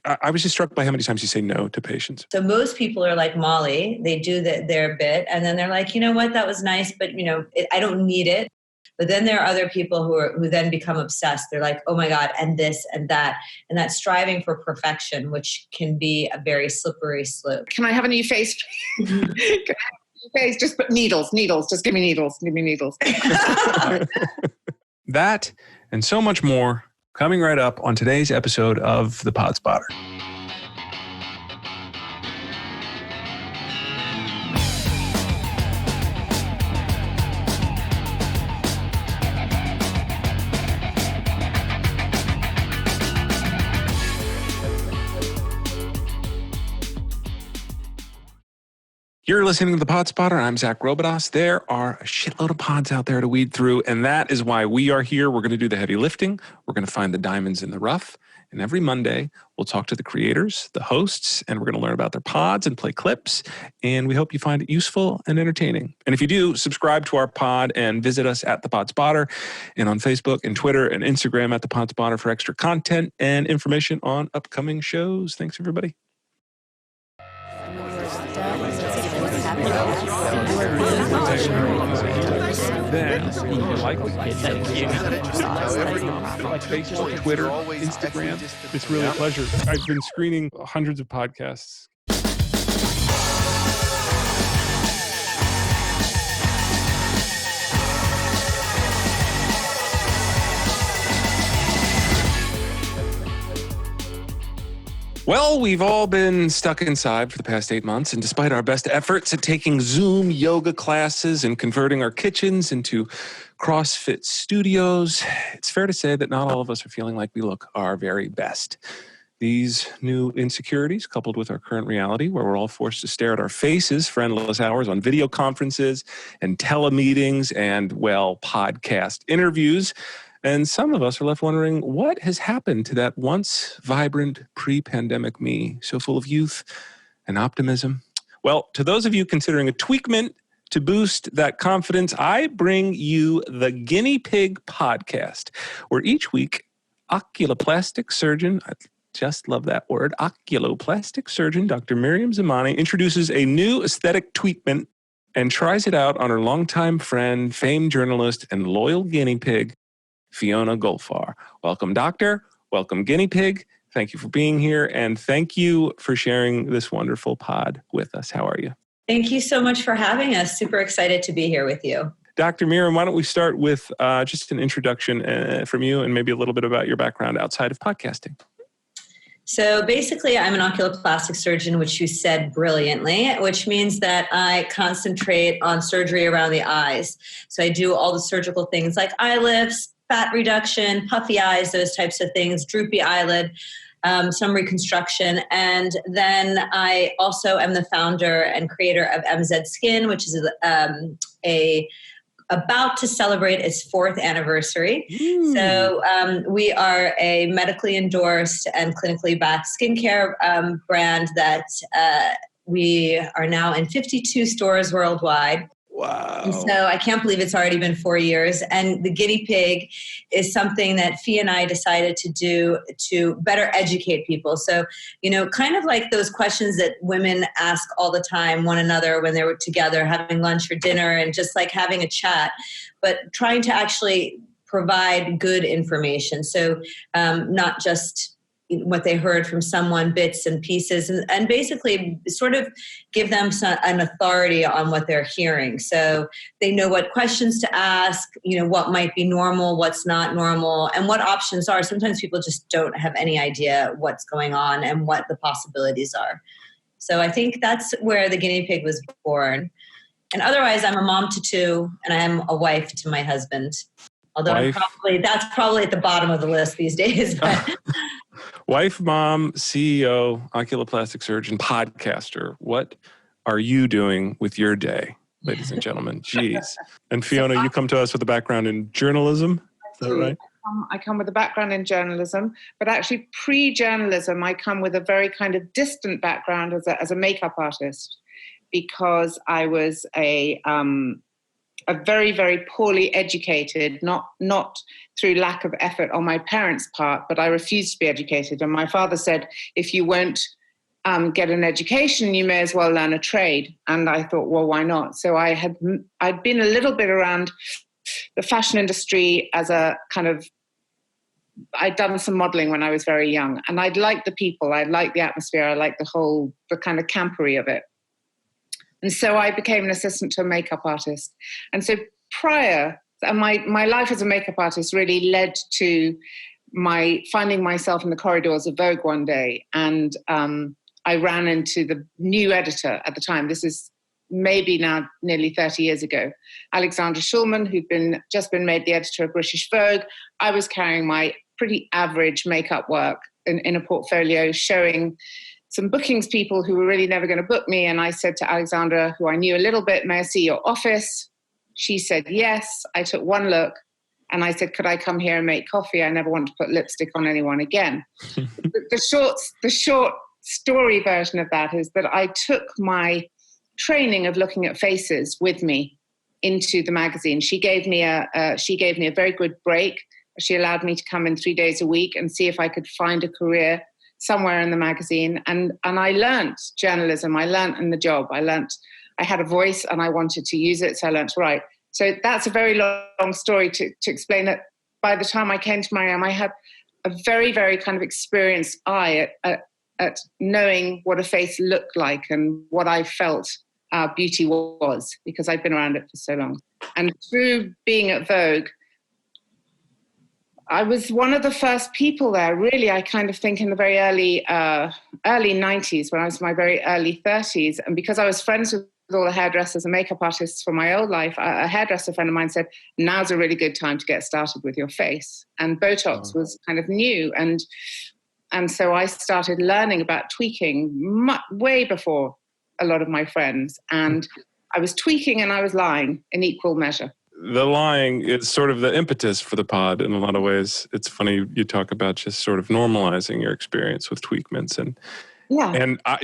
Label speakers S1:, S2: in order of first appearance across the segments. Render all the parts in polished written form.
S1: I was just struck by how many times you say no to patients.
S2: So most people are like Molly. They do their bit, and then they're like, you know what, that was nice, but I don't need it. But then there are other people who then become obsessed. They're like, oh my God, and this and that. And that's striving for perfection, which can be a very slippery slope.
S3: Can I have a new face? Can I have a new face? Just put needles. Just give me needles.
S1: That and so much more coming right up on today's episode of The Pod Spotter. You're listening to The Pod Spotter. I'm Zack. There are a shitload of pods out there to weed through, and that is why we are here. We're going to do the heavy lifting. We're going to find the diamonds in the rough. And every Monday, we'll talk to the creators, the hosts, and we're going to learn about their pods and play clips. And we hope you find it useful and entertaining. And if you do, subscribe to our pod and visit us at The Pod Spotter and on Facebook and Twitter and Instagram at The Pod Spotter for extra content and information on upcoming shows. Thanks, everybody. Then you can like Facebook, Twitter, Instagram. It's really a pleasure. I've been screening hundreds of podcasts. Well, we've all been stuck inside for the past 8 months, and despite our best efforts at taking Zoom yoga classes and converting our kitchens into CrossFit studios, it's fair to say that not all of us are feeling like we look our very best. These new insecurities, coupled with our current reality, where we're all forced to stare at our faces for endless hours on video conferences and telemeetings and, well, podcast interviews. And some of us are left wondering what has happened to that once vibrant pre-pandemic me, so full of youth and optimism. Well, to those of you considering a tweakment to boost that confidence, I bring you the Guinea Pig podcast, where each week, oculoplastic surgeon, I just love that word, oculoplastic surgeon Dr. Maryam Zamani introduces a new aesthetic tweakment and tries it out on her longtime friend, famed journalist, and loyal guinea pig, Fiona Golfar. Welcome, Doctor. Welcome, Guinea Pig. Thank you for being here, and thank you for sharing this wonderful pod with us. How are you?
S2: Thank you so much for having us. Super excited to be here with you.
S1: Dr. Maryam, why don't we start with just an introduction from you and maybe a little bit about your background outside of podcasting.
S2: So basically, I'm an oculoplastic surgeon, which you said brilliantly, which means that I concentrate on surgery around the eyes. So I do all the surgical things like eye lifts, fat reduction, puffy eyes, those types of things, droopy eyelid, some reconstruction. And then I also am the founder and creator of MZ Skin, which is about to celebrate its 4th anniversary. So we are a medically endorsed and clinically backed skincare brand that we are now in 52 stores worldwide.
S1: Wow.
S2: And so I can't believe it's already been 4 years. And the guinea pig is something that Fee and I decided to do to better educate people. So, kind of like those questions that women ask all the time one another when they were together having lunch or dinner and just like having a chat, but trying to actually provide good information. So not just what they heard from someone, bits and pieces, and basically sort of give them an authority on what they're hearing. So they know what questions to ask, what might be normal, what's not normal, and what options are. Sometimes people just don't have any idea what's going on and what the possibilities are. So I think that's where the guinea pig was born. And otherwise, I'm a mom to 2, and I'm a wife to my husband. Although that's probably at the bottom of the list these days. But
S1: wife, mom, CEO, oculoplastic surgeon, podcaster. What are you doing with your day, ladies and gentlemen? Jeez. And Fiona, you come to us with a background in journalism. Is that right?
S3: I come with a background in journalism, but actually pre-journalism, I come with a very kind of distant background as a makeup artist, because I was a a very, very poorly educated, not through lack of effort on my parents' part, but I refused to be educated. And my father said, if you won't get an education, you may as well learn a trade. And I thought, well, why not? So I'd been a little bit around the fashion industry as a kind of, I'd done some modeling when I was very young, and I'd liked the people, I liked the atmosphere, I liked the kind of campery of it. And so I became an assistant to a makeup artist. And so my life as a makeup artist really led to my finding myself in the corridors of Vogue one day. And I ran into the new editor at the time. This is maybe now nearly 30 years ago, Alexandra Schulman, who'd just been made the editor of British Vogue. I was carrying my pretty average makeup work in a portfolio, showing some bookings people who were really never going to book me. And I said to Alexandra, who I knew a little bit, may I see your office? She said yes. I took one look and I said, could I come here and make coffee? I never want to put lipstick on anyone again. The short story version of that is that I took my training of looking at faces with me into the magazine. She gave me a very good break. She allowed me to come in 3 days a week and see if I could find a career somewhere in the magazine. And I learned journalism. I learned in the job. I had a voice and I wanted to use it. So I learned to write. So that's a very long story to explain that by the time I came to Maryam, I had a very, very kind of experienced eye at knowing what a face looked like and what I felt beauty was, because I've been around it for so long. And through being at Vogue, I was one of the first people there, really, I kind of think in the very early 90s, when I was in my very early 30s. And because I was friends with all the hairdressers and makeup artists from my old life, a hairdresser friend of mine said, now's a really good time to get started with your face. And Botox was kind of new. And so I started learning about tweaking way before a lot of my friends. And I was tweaking and I was lying in equal measure.
S1: The lying is sort of the impetus for the pod in a lot of ways. It's funny you talk about just sort of normalizing your experience with tweakments. And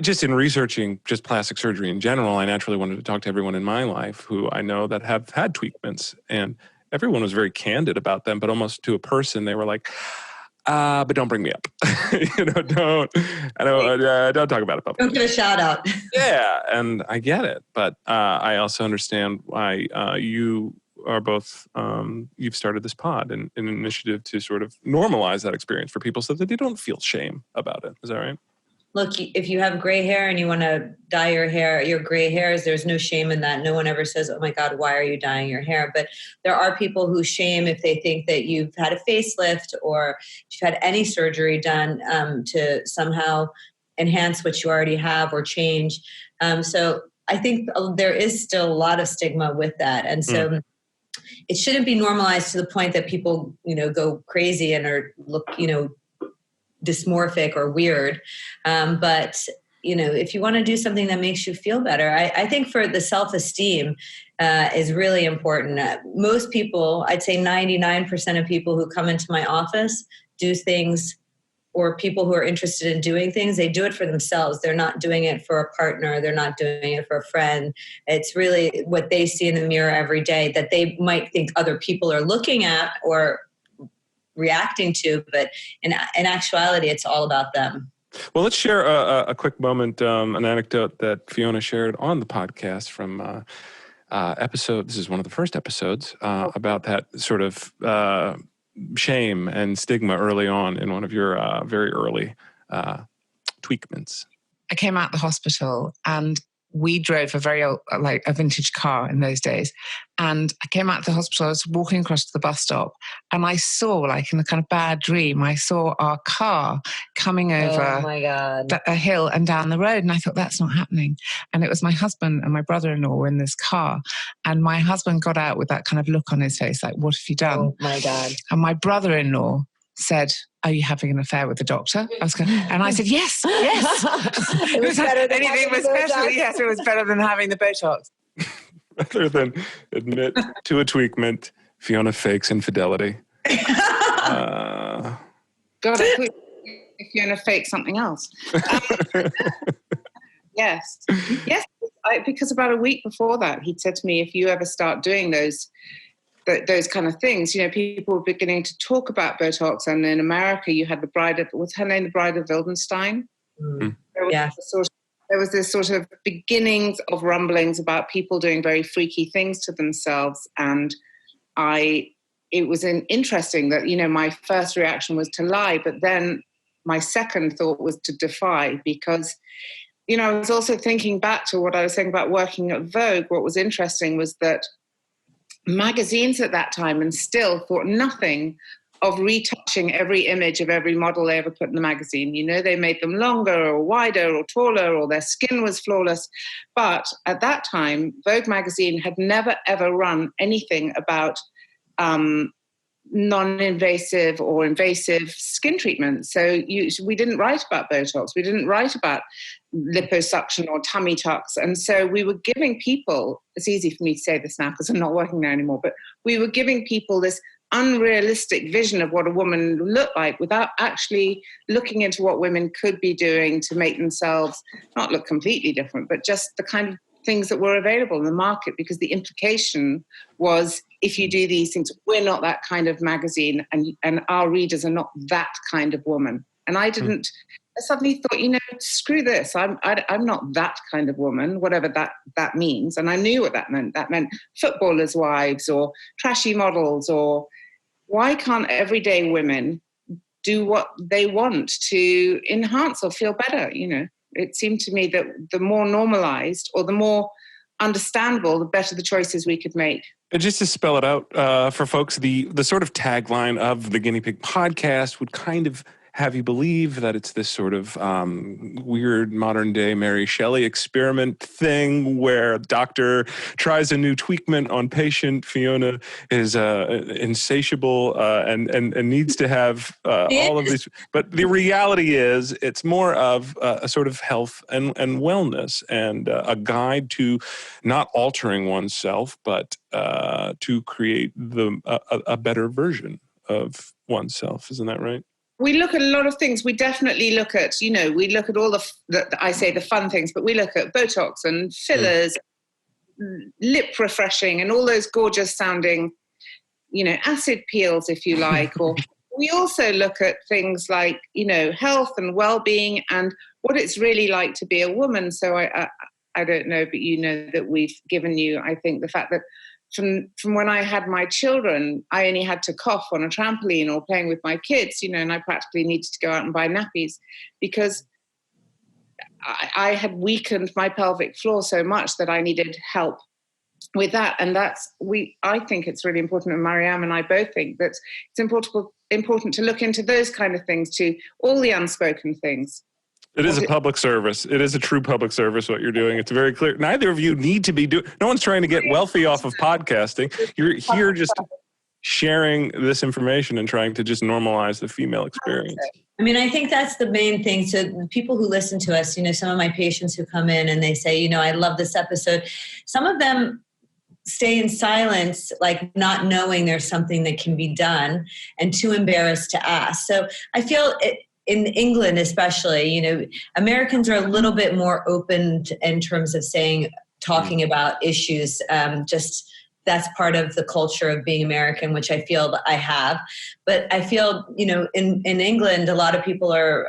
S1: just in researching just plastic surgery in general, I naturally wanted to talk to everyone in my life who I know that have had tweakments. And everyone was very candid about them, but almost to a person, they were like, but don't bring me up. Don't talk about it publicly.
S2: Don't give a shout out.
S1: Yeah, and I get it. But I also understand why you are both, you've started this pod and an initiative to sort of normalize that experience for people so that they don't feel shame about it. Is that right?
S2: Look, if you have gray hair and you want to dye your hair, your gray hairs, there's no shame in that. No one ever says, oh my God, why are you dyeing your hair? But there are people who shame if they think that you've had a facelift or you've had any surgery done to somehow enhance what you already have or change. So I think there is still a lot of stigma with that. And so it shouldn't be normalized to the point that people, go crazy and or look, dysmorphic or weird. But, if you want to do something that makes you feel better, I think for the self-esteem is really important. Most people, I'd say 99% of people who come into my office do things, or people who are interested in doing things, they do it for themselves. They're not doing it for a partner. They're not doing it for a friend. It's really what they see in the mirror every day that they might think other people are looking at or reacting to, but in actuality, it's all about them.
S1: Well, let's share a quick moment, an anecdote that Fiona shared on the podcast from episode. This is one of the first episodes about that sort of shame and stigma early on in one of your very early tweakments.
S4: I came out of the hospital and we drove a very old, a vintage car in those days. And I came out of the hospital, I was walking across to the bus stop and I saw, in a kind of bad dream, I saw our car coming over a hill and down the road. And I thought, that's not happening. And it was my husband and my brother-in-law were in this car. And my husband got out with that kind of look on his face, like, what have you done?
S2: Oh my God.
S4: And my brother-in-law said, are you having an affair with the doctor? And I said, yes.
S2: It was better than
S4: anything was better. Yes, it was better than having the Botox.
S1: Rather than admit to a tweakment, Fiona fakes infidelity.
S3: God, I thought Fiona faked something else. Yes, because about a week before that, he'd said to me, if you ever start doing those kind of things, people were beginning to talk about Botox. And in America, you had what's her name? The Bride of Wildenstein.
S2: Mm.
S3: There was this sort of beginnings of rumblings about people doing very freaky things to themselves. And it was interesting that, my first reaction was to lie, but then my second thought was to defy, because, I was also thinking back to what I was saying about working at Vogue. What was interesting was that magazines at that time and still thought nothing of retouching every image of every model they ever put in the magazine. They made them longer or wider or taller, or their skin was flawless. But at that time, Vogue magazine had never, ever run anything about non-invasive or invasive skin treatments. So we didn't write about Botox. We didn't write about liposuction or tummy tucks. And so we were giving people, it's easy for me to say this now because I'm not working there anymore, but we were giving people this unrealistic vision of what a woman looked like without actually looking into what women could be doing to make themselves not look completely different, but just the kind of things that were available in the market, because the implication was, if you do these things, we're not that kind of magazine, and our readers are not that kind of woman. And I didn't, I suddenly thought, screw this. I'm not that kind of woman, whatever that means. And I knew what that meant. That meant footballers' wives or trashy models, or why can't everyday women do what they want to enhance or feel better, It seemed to me that the more normalized or the more understandable, the better the choices we could make.
S1: And just to spell it out for folks, the sort of tagline of the Guinea Pig podcast would kind of have you believe that it's this sort of weird modern day Mary Shelley experiment thing where a doctor tries a new tweakment on patient. Fiona is insatiable and needs to have all of these. But the reality is it's more of a sort of health and wellness, and a guide to not altering oneself, but to create a better version of oneself. Isn't that right?
S3: We look at a lot of things. We definitely look at, we look at all the fun things, but we look at Botox and fillers, lip refreshing, and all those gorgeous sounding, acid peels, if you like. Or we also look at things like, health and well-being and what it's really like to be a woman. So I don't know, but that we've given you, I think, the fact that from when I had my children, I only had to cough on a trampoline or playing with my kids, and I practically needed to go out and buy nappies because I had weakened my pelvic floor so much that I needed help with that. And I think it's really important, and Maryam and I both think that it's important to look into those kind of things too, all the unspoken things.
S1: It is a public service. It is a true public service, what you're doing. It's very clear. Neither of you need to be doing, no one's trying to get wealthy off of podcasting. You're here just sharing this information and trying to just normalize the female experience.
S2: I mean, I think that's the main thing. So the people who listen to us, some of my patients who come in and they say, I love this episode. Some of them stay in silence, like not knowing there's something that can be done and too embarrassed to ask. So I feel in England, especially, Americans are a little bit more open in terms of talking about issues. Just that's part of the culture of being American, which I feel I have. But I feel, in England, a lot of people are,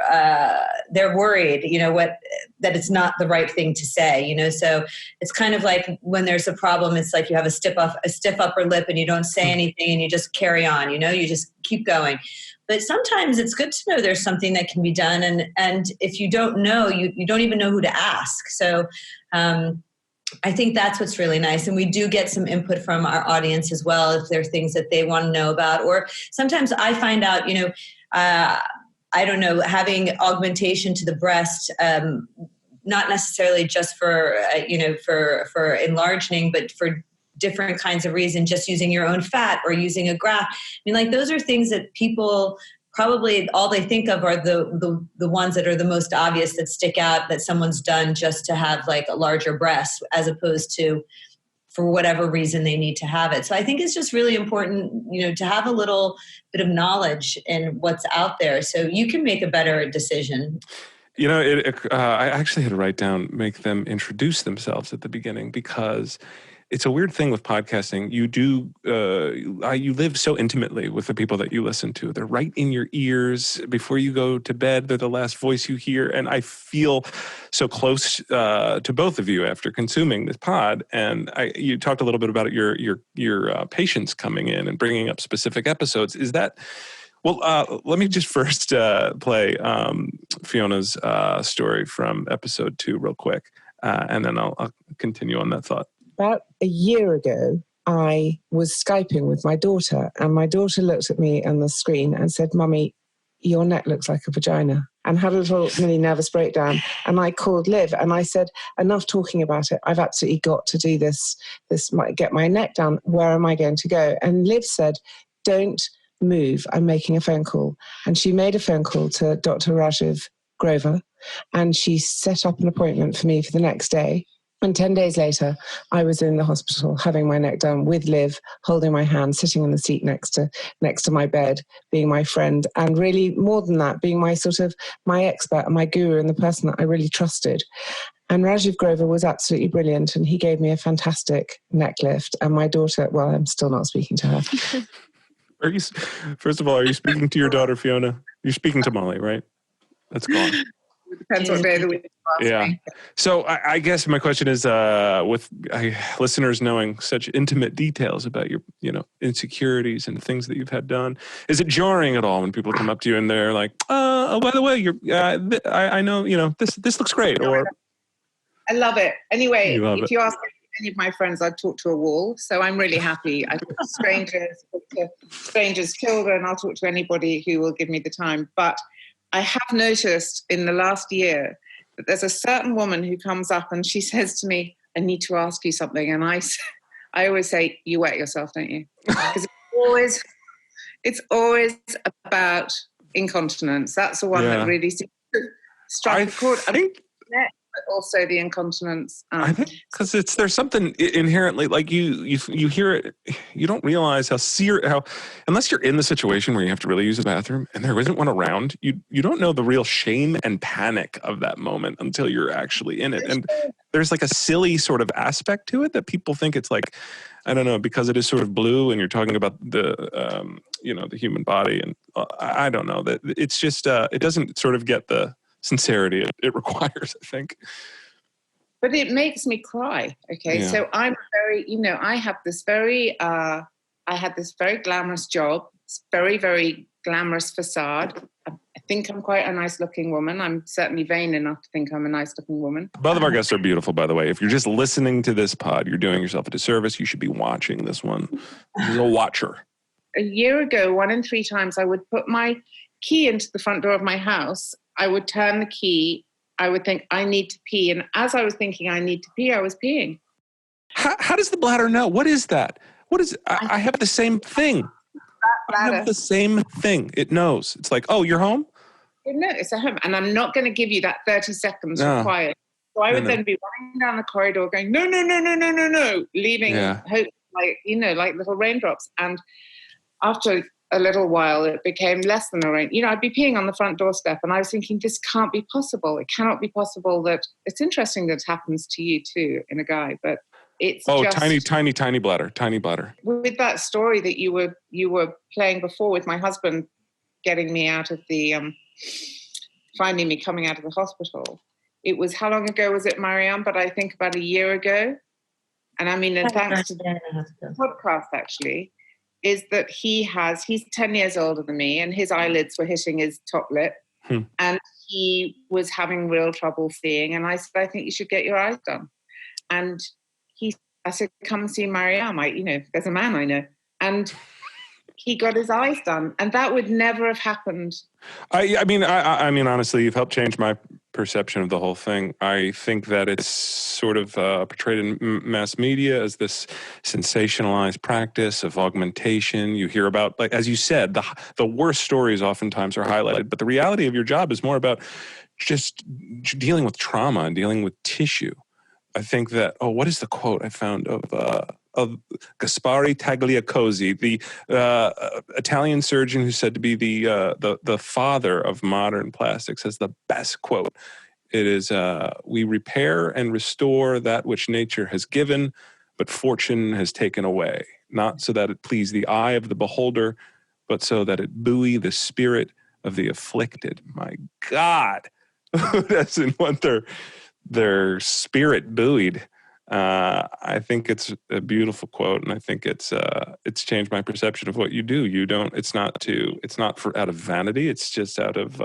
S2: they're worried, that it's not the right thing to say, so it's kind of like when there's a problem, it's like you have a stiff upper lip and you don't say anything and you just carry on, you just keep going. But sometimes it's good to know there's something that can be done. And if you don't know, you don't even know who to ask. So I think that's what's really nice. And we do get some input from our audience as well, if there are things that they want to know about. Or sometimes I find out, I don't know, having augmentation to the breast, not necessarily just for, for enlarging, but for different kinds of reasons, just using your own fat or using a graft. I mean, those are things that people probably all they think of are the ones that are the most obvious, that stick out, that someone's done just to have a larger breast, as opposed to for whatever reason they need to have it. So I think it's just really important, to have a little bit of knowledge in what's out there so you can make a better decision.
S1: I actually had to write down, make them introduce themselves at the beginning, because it's a weird thing with podcasting. You live so intimately with the people that you listen to. They're right in your ears before you go to bed. They're the last voice you hear. And I feel so close to both of you after consuming this pod. And you talked a little bit about your patients coming in and bringing up specific episodes. Is that... Well, let me just first play Fiona's story from episode 2 real quick, and then I'll continue on that thought.
S4: About a year ago, I was Skyping with my daughter, and my daughter looked at me on the screen and said, "Mummy, your neck looks like a vagina," and had a little mini nervous breakdown. And I called Liv and I said, "Enough talking about it. I've absolutely got to do this. This might get my neck down. Where am I going to go?" And Liv said, "Don't move, I'm making a phone call." And she made a phone call to Dr. Rajiv Grover, and she set up an appointment for me for the next day. And 10 days later, I was in the hospital having my neck done with Liv, holding my hand, sitting in the seat next to my bed, being my friend, and really more than that, being my my expert and my guru and the person that I really trusted. And Rajiv Grover was absolutely brilliant, and he gave me a fantastic neck lift. And my daughter, well, I'm still not speaking to her.
S1: First of all, are you speaking to your daughter, Fiona? You're speaking to Molly, right? That's gone.
S3: It depends what day of the week you ask me.
S1: So I guess my question is, with listeners knowing such intimate details about your, insecurities and things that you've had done, is it jarring at all when people come up to you and they're like, "Oh, by the way, I know, this looks great," or
S3: I love it. Anyway, if you ask any of my friends, I'd talk to a wall. So I'm really happy. I talk to strangers' children. I'll talk to anybody who will give me the time. But I have noticed in the last year that there's a certain woman who comes up and she says to me, "I need to ask you something." And I always say, "You wet yourself, don't you?" Because it's always about incontinence. That's the one that really seems to strike a chord. But also the incontinence.
S1: I think because there's something inherently, like you hear it, you don't realize how unless you're in the situation where you have to really use a bathroom and there isn't one around, you don't know the real shame and panic of that moment until you're actually in it. And there's like a silly sort of aspect to it that people think it's like, I don't know, because it is sort of blue and you're talking about the the human body, and I don't know, that it's just it doesn't sort of get the sincerity it requires, I think.
S3: But it makes me cry. Okay. Yeah. So I'm very, I had this very glamorous job, very, very glamorous facade. I think I'm quite a nice looking woman. I'm certainly vain enough to think I'm a nice looking woman.
S1: Both of our guests are beautiful, by the way. If you're just listening to this pod, you're doing yourself a disservice. You should be watching this one. You're a watcher.
S3: A year ago, 1 in 3 times, I would put my key into the front door of my house. I would turn the key. I would think, I need to pee. And as I was thinking, I need to pee, I was peeing.
S1: How does the bladder know? What is that? What is? I have the same thing. I have the same thing. It knows. It's like, oh, you're home?
S3: No, it's at home. And I'm not going to give you that 30 seconds required. So I would then be running down the corridor going, no, leaving hope, like little raindrops. And after a little while, it became less than a rain. I'd be peeing on the front doorstep and I was thinking, this can't be possible. It cannot be possible that it's interesting that it happens to you too in a guy, but it's just tiny bladder. With that story that you were playing before with my husband getting me out of the, finding me coming out of the hospital. It was, how long ago was it, Maryam? But I think about a year ago. And I mean, and thanks to the podcast actually, is that he's 10 years older than me and his eyelids were hitting his top lip and he was having real trouble seeing. And I said, I think you should get your eyes done. And I said, come and see Maryam. There's a man I know. And he got his eyes done. And that would never have happened.
S1: I mean, honestly, you've helped change my perception of the whole thing. I think that it's sort of portrayed in mass media as this sensationalized practice of augmentation. You hear about, like, as you said, the worst stories oftentimes are highlighted, but the reality of your job is more about just dealing with trauma and dealing with tissue. I think that, what is the quote I found of of Gaspare Tagliacozzi, the Italian surgeon who's said to be the father of modern plastics, has the best quote. It is, we repair and restore that which nature has given, but fortune has taken away, not so that it please the eye of the beholder, but so that it buoy the spirit of the afflicted. My God, who doesn't want their spirit buoyed? I think it's a beautiful quote, and I think it's changed my perception of what you do. It's not for out of vanity. It's just out of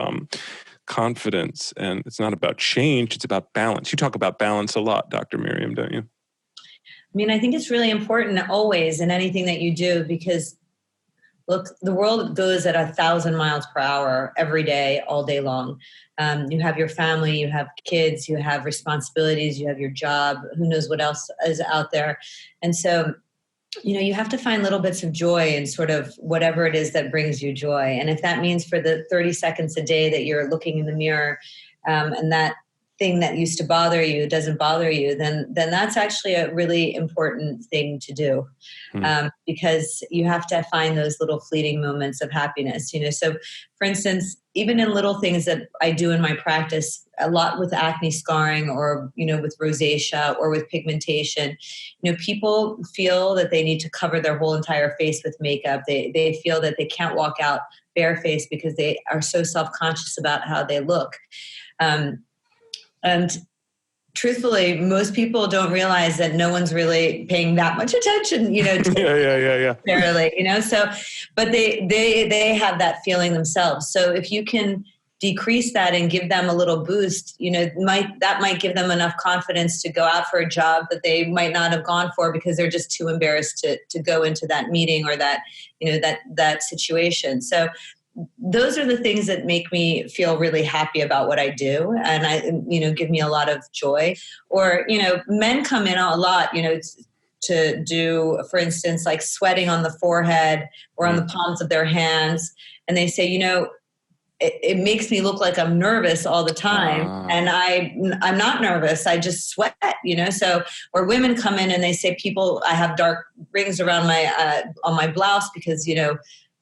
S1: confidence, and it's not about change. It's about balance. You talk about balance a lot, Dr. Maryam, don't you?
S2: I mean, I think it's really important always in anything that you do, because look, the world goes at 1,000 miles per hour every day, all day long. You have your family, you have kids, you have responsibilities, you have your job, who knows what else is out there. And so, you have to find little bits of joy in sort of whatever it is that brings you joy. And if that means for the 30 seconds a day that you're looking in the mirror, and that thing that used to bother you doesn't bother you, then that's actually a really important thing to do, because you have to find those little fleeting moments of happiness. So for instance, even in little things that I do in my practice, a lot with acne scarring, or with rosacea or with pigmentation, people feel that they need to cover their whole entire face with makeup. They feel that they can't walk out barefaced because they are so self-conscious about how they look. And truthfully, most people don't realize that no one's really paying that much attention, to necessarily, So, but they have that feeling themselves. So if you can decrease that and give them a little boost, that might give them enough confidence to go out for a job that they might not have gone for because they're just too embarrassed to go into that meeting or that, that situation. So those are the things that make me feel really happy about what I do, and give me a lot of joy. Or, men come in a lot, to do, for instance, like sweating on the forehead or on the palms of their hands. And they say, it makes me look like I'm nervous all the time. And I'm not nervous. I just sweat, So, or women come in and they say, I have dark rings around on my blouse because,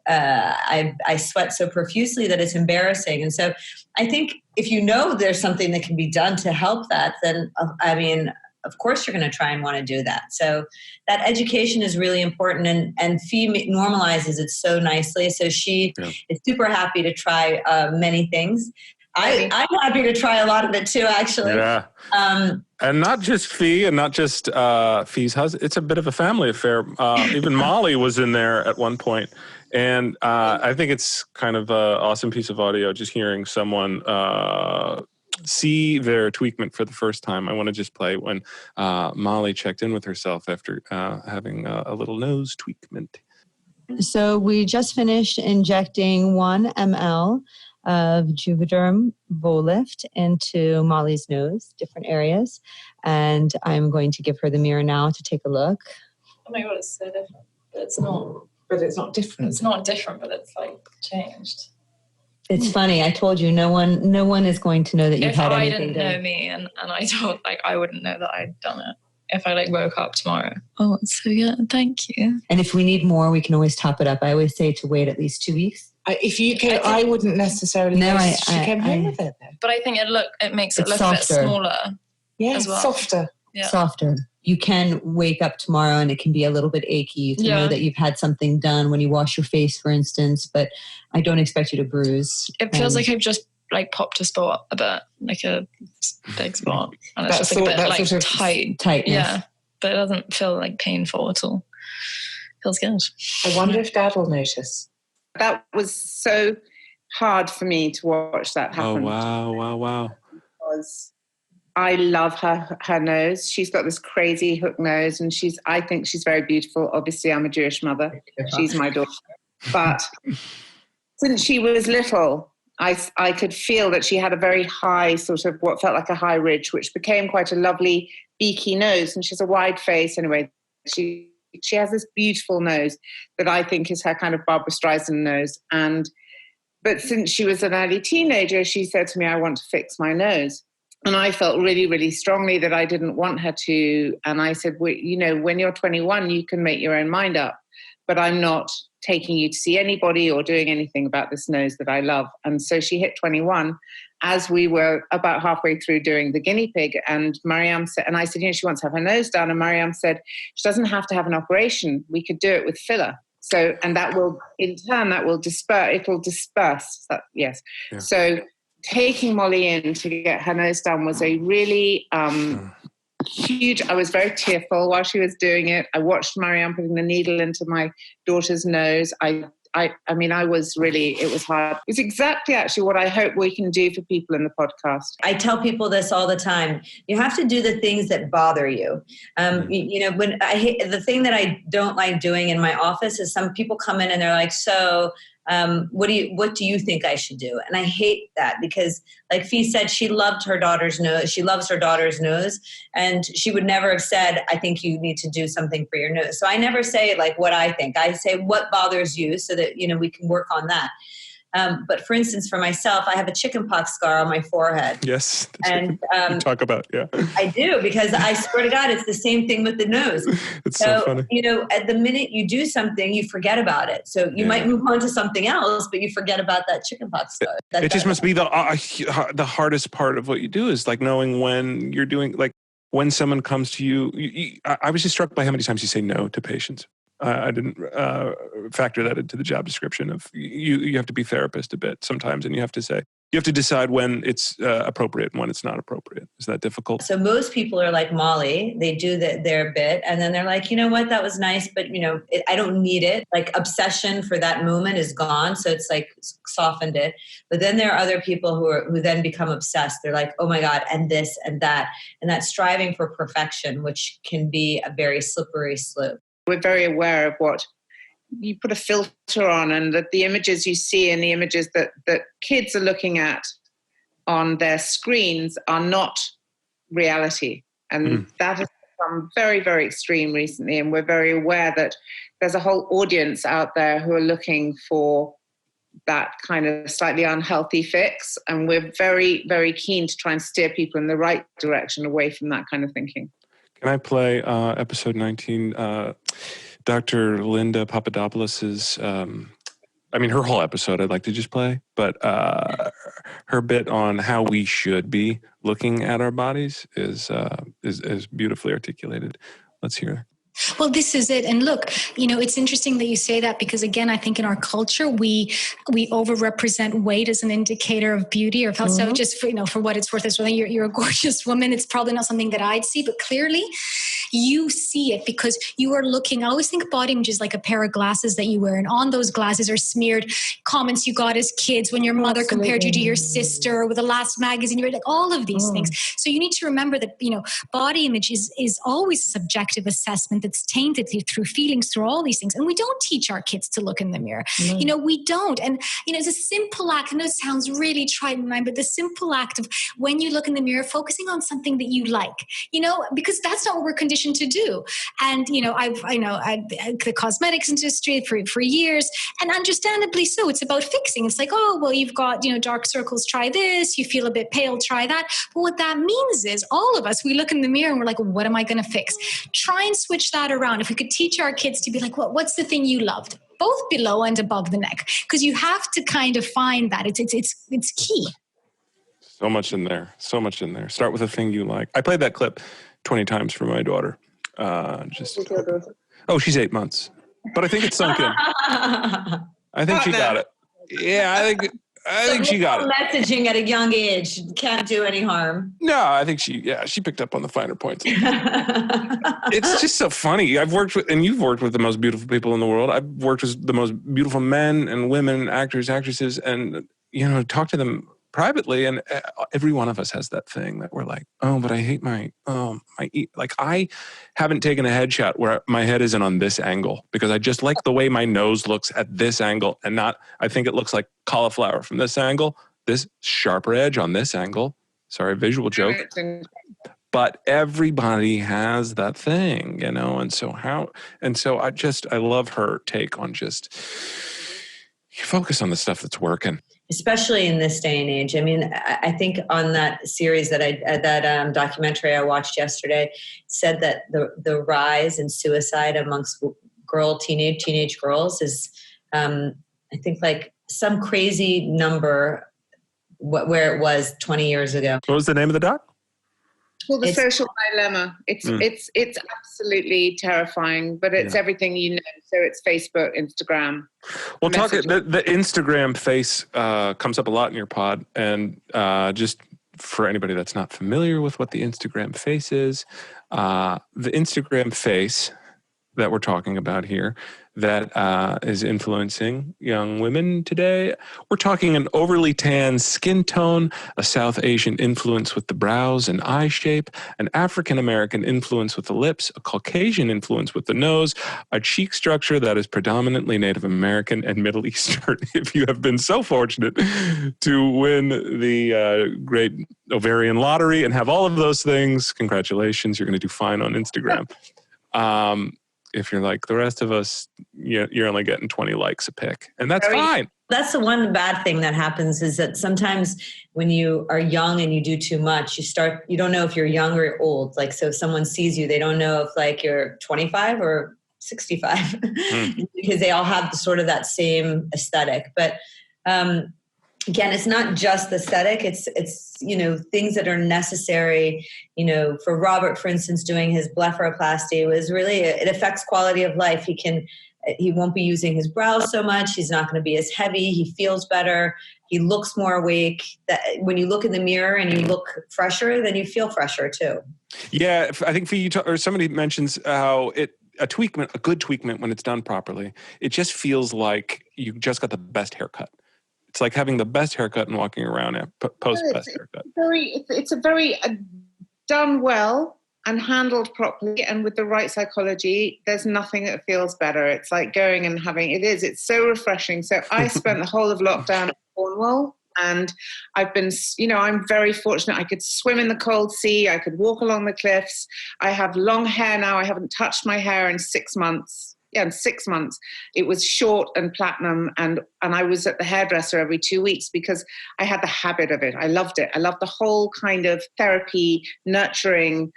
S2: I sweat so profusely that it's embarrassing. And so I think if there's something that can be done to help that, then, of course you're going to try and want to do that. So that education is really important, and Fee normalizes it so nicely. So she is super happy to try many things. I'm happy to try a lot of it too, actually.
S1: Yeah. And not just Fee, and not just Fee's husband. It's a bit of a family affair. Even Molly was in there at one point. And I think it's kind of an awesome piece of audio, just hearing someone see their tweakment for the first time. I want to just play when Molly checked in with herself after having a little nose tweakment.
S5: So we just finished injecting 1 ml of Juvederm Volift into Molly's nose, different areas. And I'm going to give her the mirror now to take a look.
S6: Oh my God, it's so different. But it's not.
S4: But it's not different.
S6: It's not different, but it's like changed.
S5: It's funny. I told you, no one is going to know that you've had anything
S6: done. If I didn't know me and I told, I wouldn't know that I'd done it. If I woke up tomorrow. Oh, so yeah, thank you.
S5: And if we need more, we can always top it up. I always say to wait at least 2 weeks.
S4: If you came, I wouldn't necessarily.
S5: No,
S4: she came home with it though.
S6: But I think it makes it look
S5: softer.
S6: A bit smaller.
S4: Yeah,
S6: as well.
S4: Softer.
S6: Yeah.
S5: Softer. You can wake up tomorrow and it can be a little bit achy. You can know that you've had something done when you wash your face, for instance, but I don't expect you to bruise.
S6: It feels like I've just popped a spot a bit, like a big spot. And it's just like a bit like
S5: tightness.
S6: Yeah, but it doesn't feel like painful at all. Feels good.
S4: I wonder if Dad will notice.
S3: That was so hard for me to watch that happen.
S1: Oh, wow.
S3: Because I love her nose. She's got this crazy hook nose, and I think she's very beautiful. Obviously, I'm a Jewish mother. She's my daughter. But since she was little, I could feel that she had a very high, sort of what felt like a high ridge, which became quite a lovely beaky nose. And she's a wide face anyway. She has this beautiful nose that I think is her kind of Barbra Streisand nose. But since she was an early teenager, she said to me, I want to fix my nose. And I felt really, really strongly that I didn't want her to. And I said, well, you know, when you're 21, you can make your own mind up, but I'm not taking you to see anybody or doing anything about this nose that I love. And so she hit 21 as we were about halfway through doing the guinea pig. And Maryam said, and I said, you know, she wants to have her nose done. And Maryam said, she doesn't have to have an operation. We could do it with filler. So, and that will, in turn, that will disperse, it'll disperse. Yes. Yeah. So taking Molly in to get her nose done was a really huge, I was very tearful while she was doing it. I watched Maryam putting the needle into my daughter's nose. I mean, I was really, it was hard. It's exactly actually what I hope we can do for people in the podcast.
S2: I tell people this all the time. You have to do the things that bother you. You know, when the thing that I don't like doing in my office is some people come in and they're like, so what do you think I should do? And I hate that because, like Fee said, she loved her daughter's nose. She loves her daughter's nose, and she would never have said, I think you need to do something for your nose. So I never say like what I think. I say what bothers you so that, you know, we can work on that. But for instance, for myself, I have a chickenpox scar on my forehead.
S1: Yes.
S2: And
S1: you talk about, yeah.
S2: I do, because I swear to God, it's the same thing with the nose.
S1: It's so funny.
S2: You know, at the minute you do something, you forget about it. So you might move on to something else, but you forget about that chickenpox scar.
S1: It just must be the hardest part of what you do is like knowing when you're doing, like when someone comes to you. I was just struck by how many times you say no to patients. I didn't factor that into the job description of you have to be therapist a bit sometimes, and you have to decide when it's appropriate and when it's not appropriate. Is that difficult?
S2: So most people are like Molly, they do their bit and then they're like, you know what, that was nice, but you know, I don't need it. Like obsession for that moment is gone. So it's like softened it. But then there are other people who then become obsessed. They're like, oh my God, and this and that striving for perfection, which can be a very slippery slope.
S3: We're very aware of what you put a filter on, and that the images you see and the images that kids are looking at on their screens are not reality. And that has become very, very extreme recently. And we're very aware that there's a whole audience out there who are looking for that kind of slightly unhealthy fix. And we're very, very keen to try and steer people in the right direction away from that kind of thinking.
S1: Can I play episode 19, Dr. Linda Papadopoulos's, her whole episode I'd like to just play, but her bit on how we should be looking at our bodies is beautifully articulated. Let's hear it.
S7: Well, this is it. And look, you know, it's interesting that you say that because, again, I think in our culture, we overrepresent weight as an indicator of beauty or health. So just for what it's worth, you're a gorgeous woman. It's probably not something that I'd see, but clearly you see it because you are looking. I always think body image is like a pair of glasses that you wear. And on those glasses are smeared comments you got as kids when your mother compared you to your sister, or with the last magazine, you read, like all of these things. So you need to remember that, you know, body image is always a subjective assessment that's tainted through feelings, through all these things. And we don't teach our kids to look in the mirror. You know, we don't. And, you know, it's a simple act. I know it sounds really trite and but the simple act of when you look in the mirror, focusing on something that you like, you know, because that's not what we're conditioned to do. And, you know, I've the cosmetics industry for years, and understandably so. It's about fixing. It's like, oh, well, you've got, you know, dark circles, try this. You feel a bit pale, try that. But what that means is all of us, we look in the mirror and we're like, what am I going to fix? Try and switch that around. If we could teach our kids to be like, what's the thing you loved? Both below and above the neck. Because you have to kind of find that. It's key.
S1: So much in there. Start with a thing you like. I played that clip 20 times for my daughter. She's 8 months. But I think it's sunk in. I think she got it. Yeah, I think she got it.
S2: Messaging at a young age can't do any harm.
S1: No, I think she picked up on the finer points. It's just so funny. I've worked with, and you've worked with the most beautiful people in the world. I've worked with the most beautiful men and women, actors, actresses, and, you know, talk to them privately. And every one of us has that thing that we're like, oh, but I hate like I haven't taken a headshot where my head isn't on this angle because I just like the way my nose looks at this angle and not, I think it looks like cauliflower from this angle, this sharper edge on this angle. Sorry, visual joke. But everybody has that thing, you know? And so I love her take on just focus on the stuff that's working.
S2: especially in this day and age. I mean, I think on that series that documentary I watched yesterday said that the rise in suicide amongst teenage girls is, I think, like some crazy number where it was 20 years ago.
S1: What was the name of the doc?
S3: Well, the social dilemma. It's absolutely terrifying, but it's everything you know. So it's Facebook, Instagram.
S1: Well, the Instagram face comes up a lot in your pod, and just for anybody that's not familiar with what the Instagram face is, the Instagram face that we're talking about here that is influencing young women today. We're talking an overly tan skin tone, a South Asian influence with the brows and eye shape, an African-American influence with the lips, a Caucasian influence with the nose, a cheek structure that is predominantly Native American and Middle Eastern. If you have been so fortunate to win the great ovarian lottery and have all of those things, congratulations, you're going to do fine on Instagram. If you're like the rest of us, you're only getting 20 likes a pic, and that's fine.
S2: That's the one bad thing that happens, is that sometimes when you are young and you do too much, you don't know if you're young or old. Like, so if someone sees you, they don't know if like you're 25 or 65 because they all have sort of that same aesthetic. But again, it's not just the aesthetic. It's things that are necessary. For Robert, for instance, doing his blepharoplasty was really, it affects quality of life. He won't be using his brows so much. He's not going to be as heavy. He feels better. He looks more awake. That when you look in the mirror and you look fresher, then you feel fresher too. Yeah,
S1: I think for you, or somebody mentions how a good tweakment, when it's done properly, it just feels like you just got the best haircut. It's like having the best haircut and walking around post-best haircut.
S3: It's a very done well and handled properly and with the right psychology. There's nothing that feels better. It's like going and it's so refreshing. So I spent the whole of lockdown in Cornwall, and I've been, I'm very fortunate. I could swim in the cold sea. I could walk along the cliffs. I have long hair now. I haven't touched my hair in 6 months. Yeah, in 6 months. It was short and platinum, and I was at the hairdresser every 2 weeks because I had the habit of it. I loved it. I loved the whole kind of therapy, nurturing,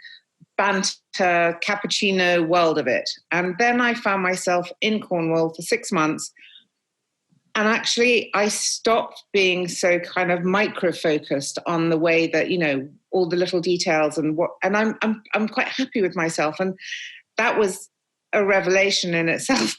S3: banter, cappuccino world of it. And then I found myself in Cornwall for 6 months, and actually I stopped being so kind of micro-focused on the way that, all the little details and I'm quite happy with myself. And that was a revelation in itself.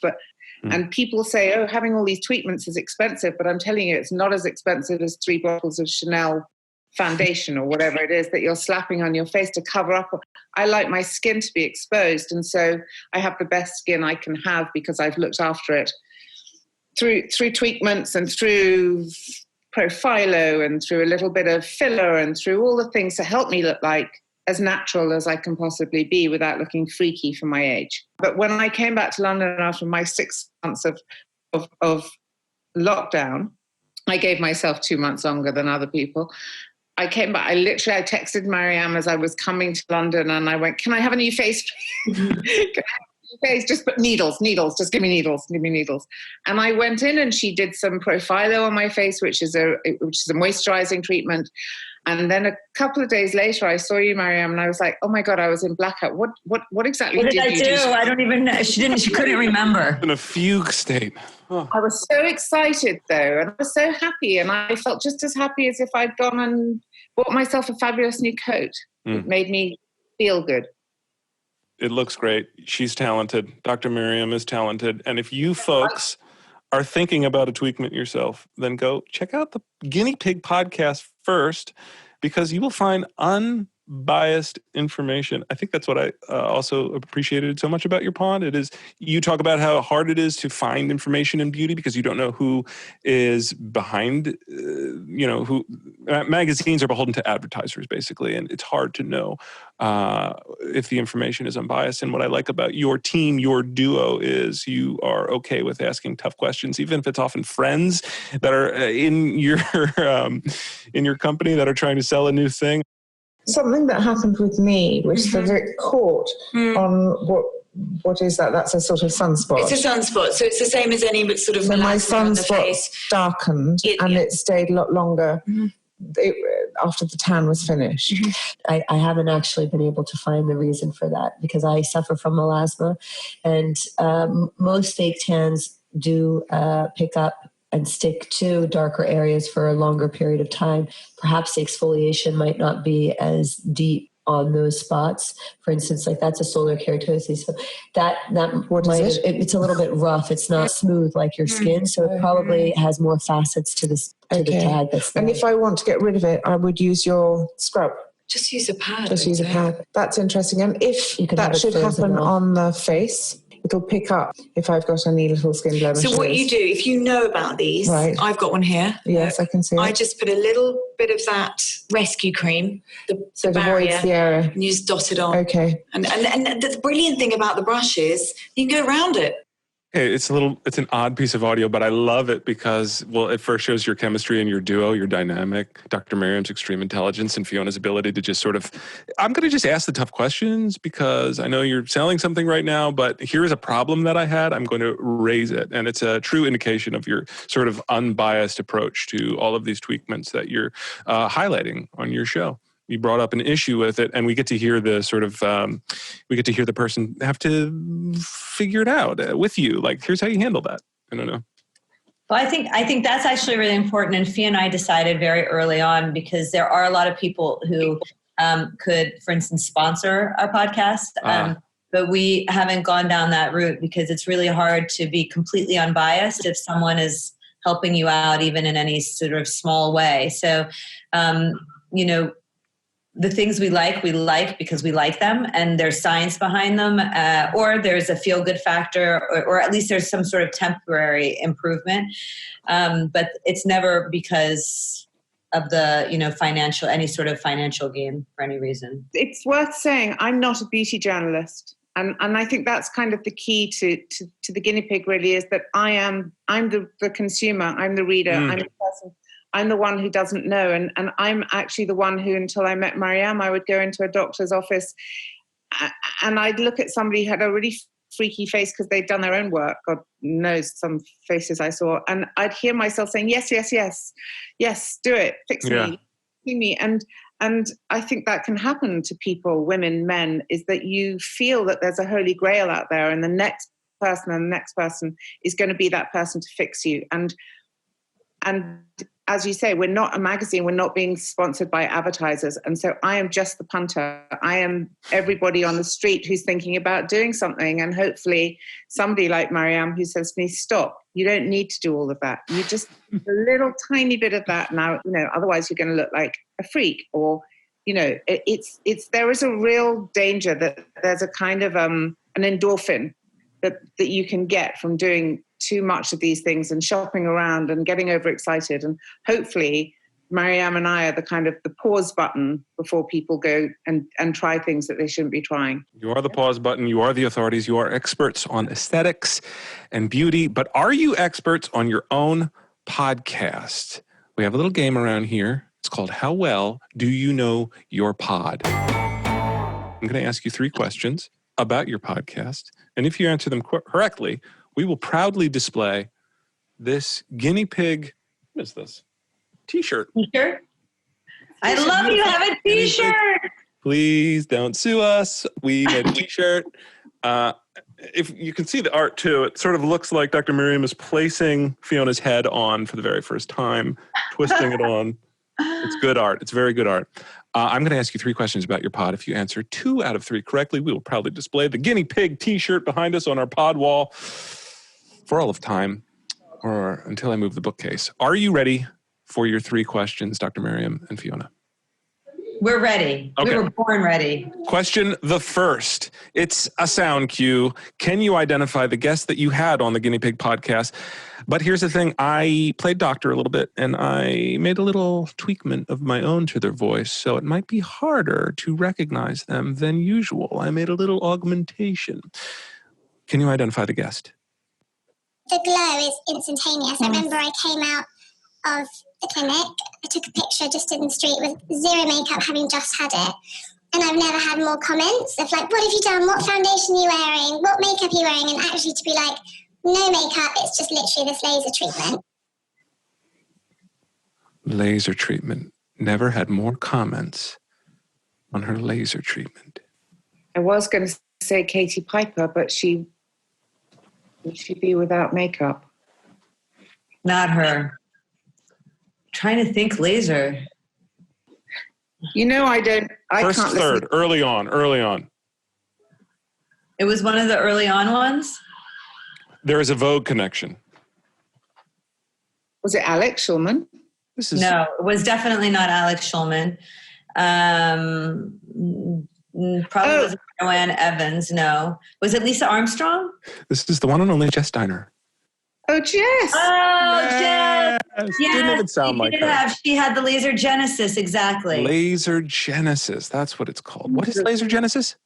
S3: And people say, oh, having all these tweakments is expensive, but I'm telling you, it's not as expensive as 3 bottles of Chanel foundation or whatever it is that you're slapping on your face to cover up. I like my skin to be exposed, and so I have the best skin I can have because I've looked after it through tweakments and through Profilo and through a little bit of filler and through all the things to help me look like as natural as I can possibly be without looking freaky for my age. But when I came back to London after my 6 months of lockdown, I gave myself 2 months longer than other people. I came back, I texted Maryam as I was coming to London, and I went, can I have a new face? Can I have a new face? Just put needles, just give me needles. And I went in and she did some Profilo on my face, which is a moisturizing treatment. And then a couple of days later, I saw you, Maryam, and I was like, "Oh my God, I was in blackout. What exactly did I do?
S2: I don't even know. She couldn't remember."
S1: In a fugue state.
S3: Oh. I was so excited though, and I was so happy, and I felt just as happy as if I'd gone and bought myself a fabulous new coat. It made me feel good.
S1: It looks great. She's talented. Dr. Maryam is talented, and if you folks are thinking about a tweakment yourself, then go check out the Guinea Pig podcast first, because you will find unbiased information. I think that's what I also appreciated so much about your pod. It is, you talk about how hard it is to find information in beauty because you don't know who is behind, who magazines are beholden to advertisers basically. And it's hard to know if the information is unbiased. And what I like about your team, your duo, is you are okay with asking tough questions, even if it's often friends that are in your company that are trying to sell a new thing.
S8: Something that happened with me, which they got caught on
S4: what is that? That's a sort of sunspot.
S8: It's a sunspot, so it's the same as any sort of
S4: so my
S8: melasma on the
S4: sunspot
S8: face.
S4: darkened, and it stayed a lot longer after the tan was finished.
S5: I haven't actually been able to find the reason for that because I suffer from melasma, and most fake tans do pick up and stick to darker areas for a longer period of time. Perhaps the exfoliation might not be as deep on those spots. For instance, like that's a solar keratosis. So that it's a little bit rough. It's not smooth like your skin. So it probably has more facets to the tag that's there.
S4: And if I want to get rid of it, I would use your scrub.
S8: Just use a pad.
S4: Just use a pad. That's interesting. And if that should happen on the face, it'll pick up if I've got any little skin blemishes.
S8: So what you do, if you know about these, I've got one here.
S4: Yes, I can see it.
S8: I just put a little bit of that rescue cream,
S4: so it avoids the area.
S8: And you just dot it on.
S4: Okay.
S8: And the brilliant thing about the brush is you can go around it.
S1: Hey, it's an odd piece of audio, but I love it because, well, it first shows your chemistry and your duo, your dynamic, Dr. Maryam's extreme intelligence and Fiona's ability to just I'm going to just ask the tough questions because I know you're selling something right now, but here's a problem that I had. I'm going to raise it. And it's a true indication of your sort of unbiased approach to all of these tweakments that you're highlighting on your show. You brought up an issue with it, and we get to hear the sort of, we get to hear the person have to figure it out with you. Like, here's how you handle that. I don't know.
S2: Well, I think that's actually really important. And Fia and I decided very early on because there are a lot of people who could, for instance, sponsor our podcast. But we haven't gone down that route because it's really hard to be completely unbiased if someone is helping you out, even in any sort of small way. So, the things we like because we like them and there's science behind them, or there's a feel-good factor, or at least there's some sort of temporary improvement. But it's never because of the, any sort of financial gain for any reason.
S3: It's worth saying I'm not a beauty journalist. And I think that's kind of the key to the guinea pig really is that I'm the consumer, I'm the reader, I'm the person. I'm the one who doesn't know. And I'm actually the one who, until I met Maryam, I would go into a doctor's office and I'd look at somebody who had a really freaky face because they'd done their own work. God knows some faces I saw. And I'd hear myself saying, yes, do it, fix me. And I think that can happen to people, women, men, is that you feel that there's a holy grail out there and the next person is going to be that person to fix you. And as you say, we're not a magazine. We're not being sponsored by advertisers. And so I am just the punter. I am everybody on the street who's thinking about doing something. And hopefully somebody like Maryam who says to me, stop, you don't need to do all of that. You just a little tiny bit of that now, otherwise you're going to look like a freak. Or, there is a real danger that there's a kind of an endorphin that you can get from doing too much of these things and shopping around and getting overexcited. And hopefully Maryam and I are the kind of the pause button before people go and try things that they shouldn't be trying.
S1: You are the pause button. You are the authorities. You are experts on aesthetics and beauty. But are you experts on your own podcast? We have a little game around here. It's called How Well Do You Know Your Pod? I'm going to ask you 3 questions about your podcast. And if you answer them correctly, we will proudly display this guinea pig, what is this? T-shirt.
S2: T-shirt? I love you have a T-shirt.
S1: Please don't sue us. We made a T-shirt. If you can see the art too, it sort of looks like Dr. Maryam is placing Fiona's head on for the very first time, twisting it on. It's good art. It's very good art. I'm going to ask you 3 questions about your pod. If you answer 2 out of 3 correctly, we will proudly display the guinea pig T-shirt behind us on our pod wall for all of time, or until I move the bookcase. Are you ready for your 3 questions, Dr. Maryam and Fiona?
S2: We're ready.
S1: Okay.
S2: We were born ready.
S1: Question the first. It's a sound cue. Can you identify the guest that you had on the Guinea Pig podcast? But here's the thing. I played doctor a little bit, and I made a little tweakment of my own to their voice, so it might be harder to recognize them than usual. I made a little augmentation. Can you identify the guest?
S9: The glow is instantaneous. I remember I came out of the clinic, I took a picture just in the street with 0 makeup, having just had it, And I've never had more comments of like, what have you done? What foundation are you wearing? What makeup are you wearing? And actually to be like, no makeup, it's just literally this laser treatment.
S1: Laser treatment. Never had more comments on her laser treatment.
S3: I was going to say Katie Piper, but would she be without makeup?
S2: Not her. Trying to think laser.
S3: You know, I
S1: First,
S3: can't
S1: third,
S3: listen.
S1: early on.
S2: It was one of the early on ones?
S1: There is a Vogue connection.
S3: Was it Alex Schulman?
S2: No, it was definitely not Alex Schulman. Probably wasn't Joanne Evans, no. Was it Lisa Armstrong?
S1: This is the one and only Jess Steiner.
S3: Oh, Jess.
S2: Oh, Jess.
S1: Yes. Didn't even sound like her.
S2: She had the laser genesis, exactly.
S1: Laser genesis, that's what it's called. What is laser genesis?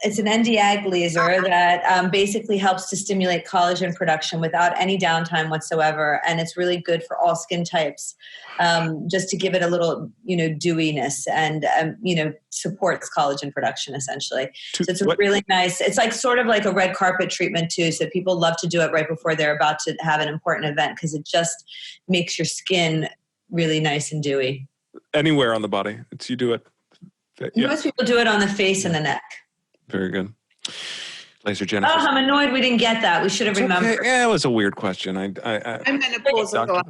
S2: It's an Nd:YAG laser that basically helps to stimulate collagen production without any downtime whatsoever, and it's really good for all skin types, just to give it a little, dewiness and supports collagen production essentially. So it's really nice. It's like sort of like a red carpet treatment too. So people love to do it right before they're about to have an important event because it just makes your skin really nice and dewy.
S1: Anywhere on the body, you do it. Yeah.
S2: Most people do it on the face and the neck.
S1: Very good. Laser genesis.
S2: Oh, I'm annoyed we didn't get that. We should have remembered.
S1: Okay. Yeah, it was a weird question. I'm
S3: menopausal.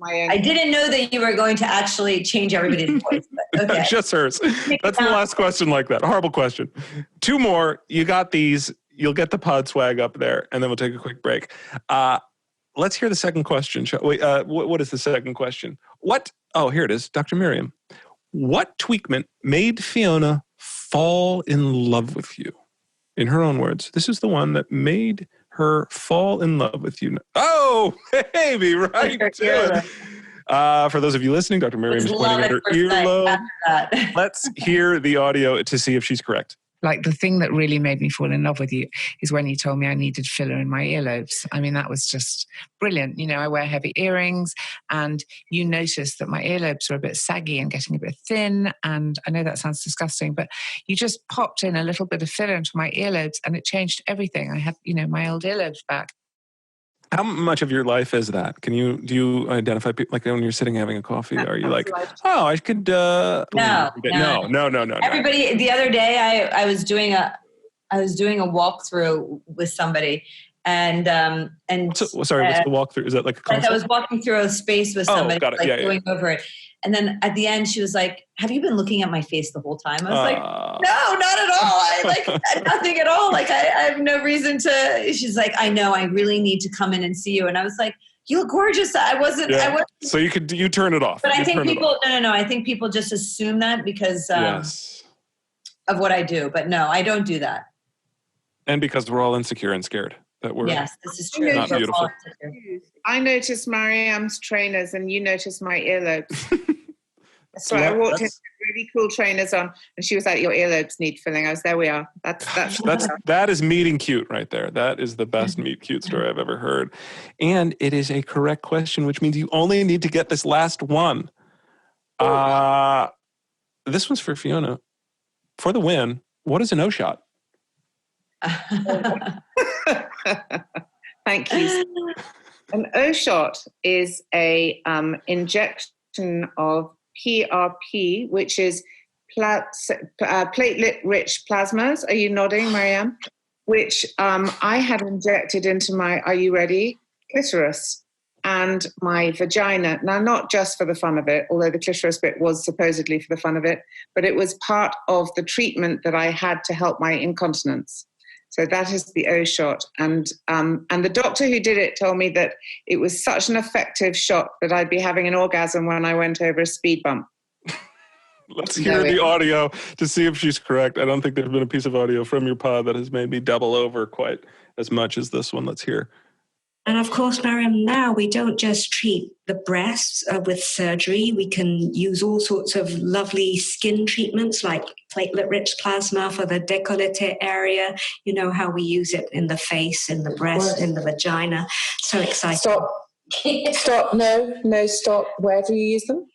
S2: I didn't know that you were going to actually change everybody's voice. But okay.
S1: Just hers. That's the last question like that. Horrible question. 2 more. You got these. You'll get the pod swag up there, and then we'll take a quick break. Let's hear the second question. Wait, what is the second question? Oh, here it is. Dr. Maryam. What tweakment made Fiona fall in love with you? In her own words, this is the one that made her fall in love with you. Oh, baby, right to it. For those of you listening, Dr. Maryam is pointing at her earlobe. Let's hear the audio to see if she's correct.
S4: Like the thing that really made me fall in love with you is when you told me I needed filler in my earlobes. I mean, that was just brilliant. I wear heavy earrings and you noticed that my earlobes were a bit saggy and getting a bit thin. And I know that sounds disgusting, but you just popped in a little bit of filler into my earlobes and it changed everything. I had, my old earlobes back.
S1: How much of your life is that? Do you identify people, like when you're sitting having a coffee, are you like, oh, I could,
S2: No.
S1: Everybody,
S2: the other day I was doing a walkthrough with somebody and
S1: sorry, what's the walkthrough? Is that like a consult?
S2: Like I was walking through a space with somebody, going over it. And then at the end, she was like, have you been looking at my face the whole time? I was like, no, not at all. Nothing at all. Like, I have no reason to. She's like, I know, I really need to come in and see you. And I was like, you look gorgeous. I wasn't.
S1: So you turn it off.
S2: But I think people, no. I think people just assume that because of what I do. But no, I don't do that. And
S1: because we're all insecure and scared that we're
S2: this is true.
S1: Not beautiful.
S3: I noticed Maryam's trainers and you noticed my earlobes. So I walked in with really cool trainers on and she was like, your earlobes need filling. I was, there we are.
S1: That is meeting cute right there. That is the best meet cute story I've ever heard. And it is a correct question, which means you only need to get this last one. This one's for Fiona. For the win, what is an O-shot?
S3: Thank you. An O-shot is a injection of PRP, which is platelet-rich plasmas. Are you nodding, Maryam? Which I had injected into my, are you ready? Clitoris and my vagina. Now, not just for the fun of it, although the clitoris bit was supposedly for the fun of it, but it was part of the treatment that I had to help my incontinence. So that is the O-shot. And the doctor who did it told me that it was such an effective shot that I'd be having an orgasm when I went over a speed bump.
S1: Let's hear the audio to see if she's correct. I don't think there's been a piece of audio from your pod that has made me double over quite as much as this one. Let's hear.
S10: And of course, Maryam, now we don't just treat the breasts with surgery. We can use all sorts of lovely skin treatments like platelet-rich plasma for the décolleté area. You know how we use it in the face, in the breast, in the vagina. So exciting.
S3: Stop. No, stop. Where do you use them?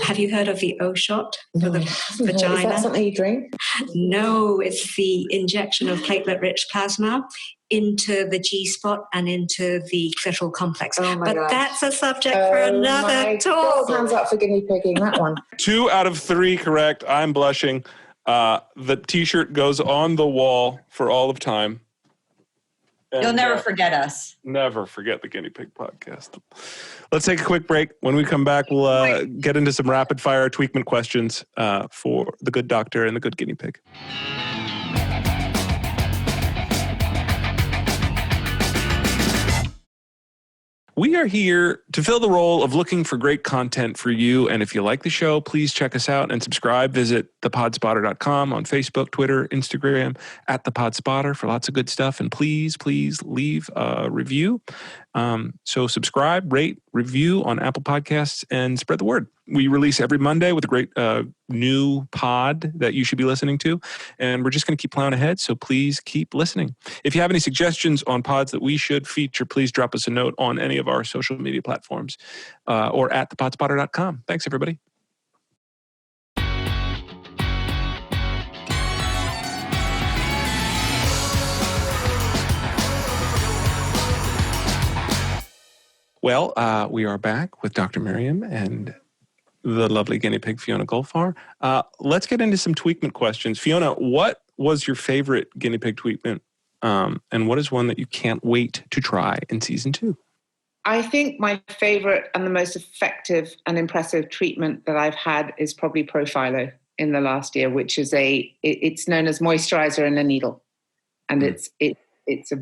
S10: Have you heard of the O shot for the vagina?
S3: Is that something you drink?
S10: No, it's the injection of platelet-rich plasma into the G-spot and into the clitoral complex.
S3: Oh my
S10: but
S3: gosh.
S10: that's a subject for another talk.
S3: Hands up for guinea pigging that one.
S1: 2 out of 3 correct. I'm blushing. The T-shirt goes on the wall for all of time. And,
S2: You'll never forget us.
S1: Never forget the Guinea Pig podcast. Let's take a quick break. When we come back, we'll get into some rapid fire tweakment questions for the good doctor and the good guinea pig. We are here to fill the role of looking for great content for you. And if you like the show, please check us out and subscribe. Visit thepodspotter.com on Facebook, Twitter, Instagram, @thepodspotter for lots of good stuff. And please leave a review. So subscribe, rate, review on Apple Podcasts, and spread the word. We release every Monday with a great new pod that you should be listening to. And we're just going to keep plowing ahead, so please keep listening. If you have any suggestions on pods that we should feature, please drop us a note on any of our social media platforms or at thepodspotter.com. Thanks, everybody. Well, we are back with Dr. Maryam and the lovely guinea pig, Fiona Golfar. Let's get into some tweakment questions. Fiona, what was your favorite guinea pig tweakment? And what is one that you can't wait to try in season 2?
S3: I think my favorite and the most effective and impressive treatment that I've had is probably Profilo in the last year, which is it's known as moisturizer in a needle. And it's a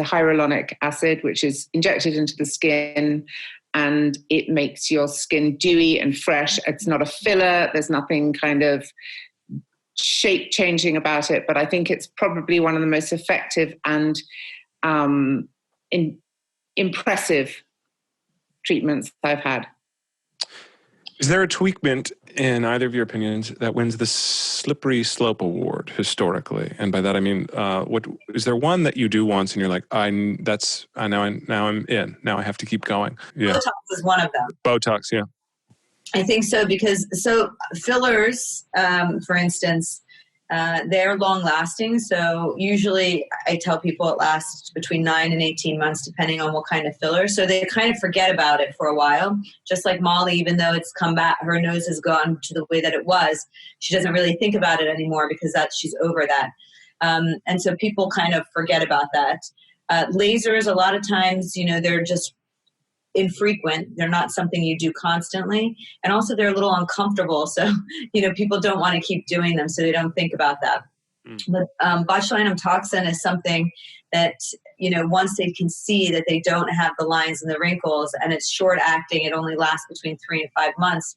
S3: hyaluronic acid, which is injected into the skin, and it makes your skin dewy and fresh. It's not a filler. There's nothing kind of shape changing about it, but I think it's probably one of the most effective and impressive treatments I've had.
S1: Is there a tweakment, in either of your opinions, that wins the Slippery Slope Award historically? And by that I mean, what is there one that you do once and you're like, now I'm in. Now I have to keep going. Yeah.
S2: Botox is one of them.
S1: Botox, yeah.
S2: I think so because fillers, for instance, they're long lasting. So usually I tell people it lasts between 9 and 18 months, depending on what kind of filler. So they kind of forget about it for a while. Just like Molly, even though it's come back, her nose has gone to the way that it was. She doesn't really think about it anymore because she's over that. And so people kind of forget about that. Lasers, a lot of times, they're just infrequent. They're not something you do constantly. And also they're a little uncomfortable. So, people don't want to keep doing them. So they don't think about that. But botulinum toxin is something that, once they can see that they don't have the lines and the wrinkles and it's short acting, it only lasts between 3 and 5 months.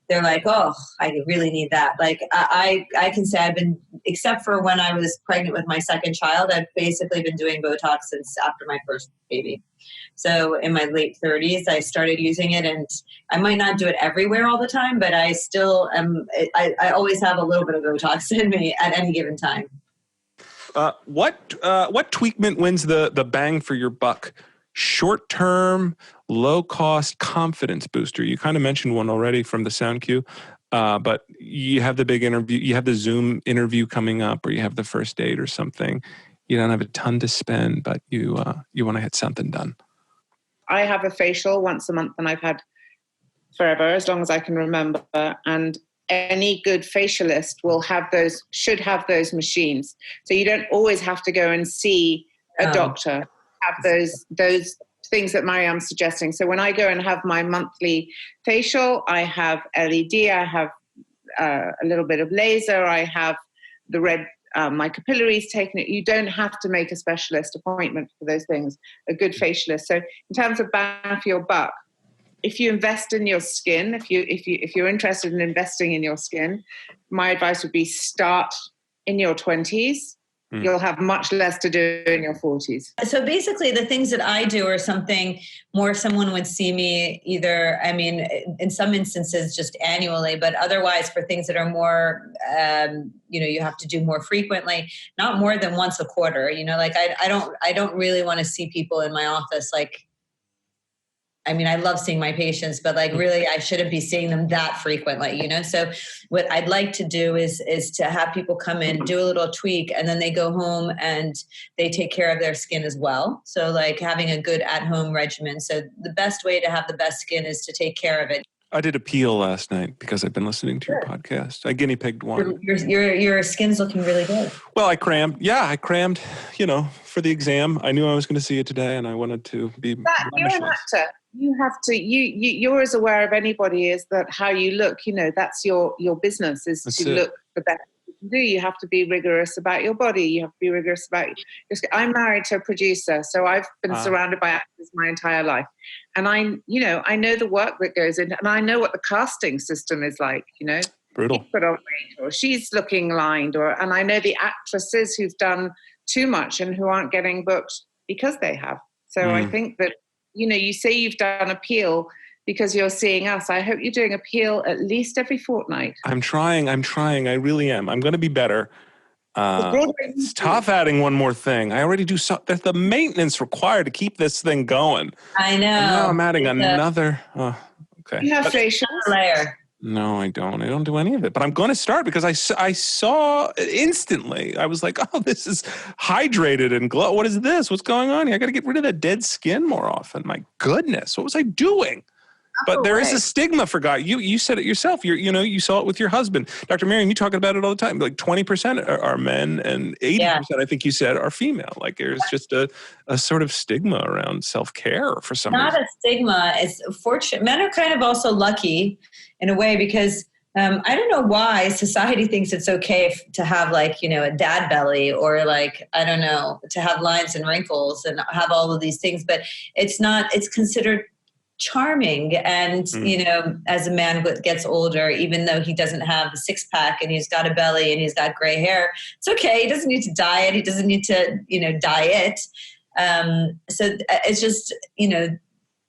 S2: They're like, oh, I really need that. Like I can say I've been, except for when I was pregnant with my second child, I've basically been doing Botox since after my first baby. So in my late 30s, I started using it, and I might not do it everywhere all the time, but I still am. I always have a little bit of Botox in me at any given time.
S1: What tweakment wins the bang for your buck? Short-term, low-cost confidence booster. You kind of mentioned one already from the sound cue, but you have the big interview. You have the Zoom interview coming up, or you have the first date or something. You don't have a ton to spend, but you want to get something done.
S3: I have a facial once a month, and I've had forever, as long as I can remember. And any good facialist should have those machines. So you don't always have to go and see a doctor. Have those things that Maryam's suggesting. So when I go and have my monthly facial, I have LED, I have a little bit of laser, I have the red, my capillaries taken. You don't have to make a specialist appointment for those things, a good facialist. So in terms of bang for your buck, if you invest in your skin, if you're interested in investing in your skin, my advice would be start in your 20s. You'll have much less to do in your 40s.
S2: So basically the things that I do are something more someone would see me either, in some instances just annually, but otherwise for things that are more, you have to do more frequently, not more than once a quarter. I don't really want to see people in my office like I mean, I love seeing my patients, but like really I shouldn't be seeing them that frequently, you know? So what I'd like to do is to have people come in, do a little tweak, and then they go home and they take care of their skin as well. So like having a good at-home regimen. So the best way to have the best skin is to take care of it.
S1: I did a peel last night because I've been listening to your podcast. I guinea pigged one.
S2: Your skin's looking really good.
S1: Well, I crammed, you know, for the exam. I knew I was going to see it today, and I wanted to be
S3: You're an actor. You have to, you're as aware of anybody as that how you look, you know, that's your business is
S1: That's
S3: to
S1: it.
S3: look the best you can do. You have to be rigorous about your body. You have to be rigorous about your skin. I'm married to a producer, so I've been surrounded by actors my entire life. And I know the work that goes into, and I know what the casting system is like, you know.
S1: Brutal.
S3: He's put on weight, or she's looking lined, and I know the actresses who've done too much and who aren't getting booked because they have. So I think that, you know, you say you've done a peel because you're seeing us. I hope you're doing a peel at least every fortnight.
S1: I'm trying. I really am. I'm going to be better. It's tough adding one more thing. I already do there's the maintenance required to keep this thing going.
S2: I know.
S1: And now I'm adding another. Okay.
S3: You have facials?
S2: Layer.
S1: No, I don't. I don't do any of it. But I'm going to start because I saw instantly. I was like, oh, this is hydrated and glow. What is this? What's going on here? I got to get rid of that dead skin more often. My goodness, what was I doing? But there is a stigma for guys. You said it yourself. You saw it with your husband. Dr. Maryam, you talk about it all the time. Like 20% are men and 80%, I think you said, are female. Like there's just a sort of stigma around self-care for some reason.
S2: Not a stigma. It's fortunate. Men are kind of also lucky in a way because I don't know why society thinks it's okay to have like, you know, a dad belly or like, I don't know, to have lines and wrinkles and have all of these things, but it's not, it's considered charming. And, you know, as a man gets older, even though he doesn't have a six pack and he's got a belly and he's got gray hair, it's okay. He doesn't need to diet. He doesn't need to, you know, diet. So it's just, you know,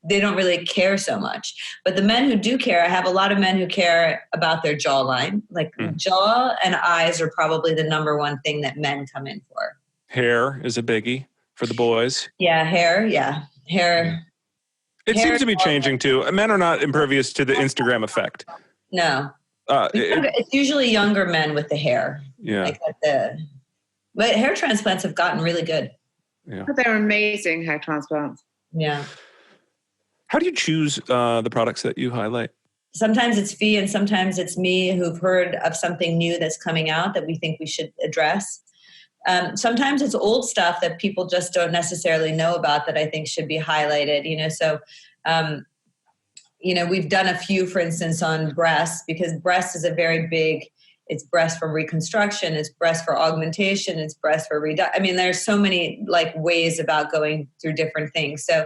S2: they don't really care so much. But the men who do care, I have a lot of men who care about their jawline. Like jaw and eyes are probably the number one thing that men come in for.
S1: Hair is a biggie for the boys.
S2: Yeah, hair. Yeah, hair.
S1: It seems to be changing too. Men are not impervious to the Instagram effect.
S2: No. It's usually younger men with the hair.
S1: Yeah.
S2: But hair transplants have gotten really good.
S1: Yeah.
S3: They're amazing hair transplants.
S2: Yeah.
S1: How do you choose the products that you highlight?
S2: Sometimes it's Fee and sometimes it's me who've heard of something new that's coming out that we think we should address. Sometimes it's old stuff that people just don't necessarily know about that I think should be highlighted, you know. So, you know, we've done a few, for instance, on breasts because breast is a very big, it's breast for reconstruction, it's breast for augmentation, it's breast for I mean, there's so many like ways about going through different things. So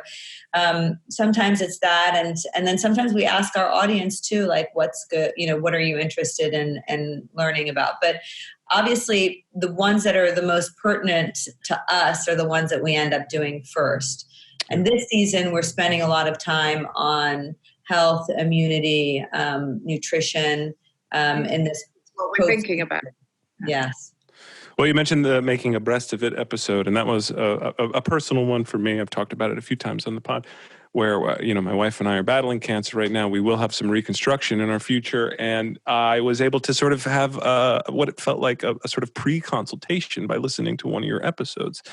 S2: sometimes it's that. And then sometimes we ask our audience too, like what's good, you know, what are you interested in learning about? But obviously the ones that are the most pertinent to us are the ones that we end up doing first. And this season we're spending a lot of time on health, immunity, nutrition, in this.
S3: What we're thinking about.
S2: Yes.
S1: Well, you mentioned the Making a Breast of It episode, and that was a personal one for me. I've talked about it a few times on the pod where, you know, my wife and I are battling cancer right now. We will have some reconstruction in our future. And I was able to sort of have what it felt like a sort of pre-consultation by listening to one of your episodes.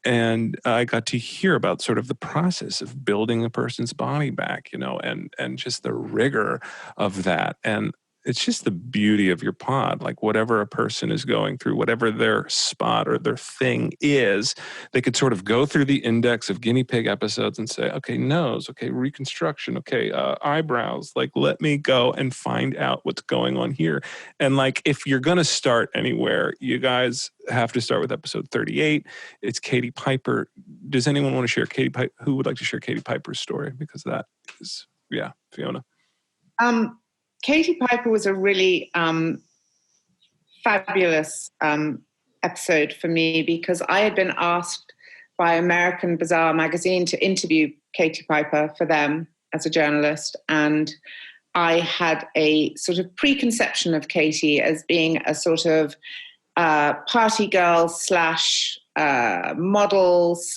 S1: And I got to hear about sort of the process of building a person's body back, you know, and just the rigor of that. And it's just the beauty of your pod. Like whatever a person is going through, whatever their spot or their thing is, they could sort of go through the index of guinea pig episodes and say, okay, nose, okay, reconstruction, okay, eyebrows, like let me go and find out what's going on here. And like, if you're going to start anywhere, you guys have to start with episode 38. It's Katie Piper. Does anyone want to share Katie Piper? Who would like to share Katie Piper's story? Because that is, yeah, Fiona.
S3: Katie Piper was a really fabulous episode for me because I had been asked by American Bazaar magazine to interview Katie Piper for them as a journalist. And I had a sort of preconception of Katie as being a sort of party girl / model /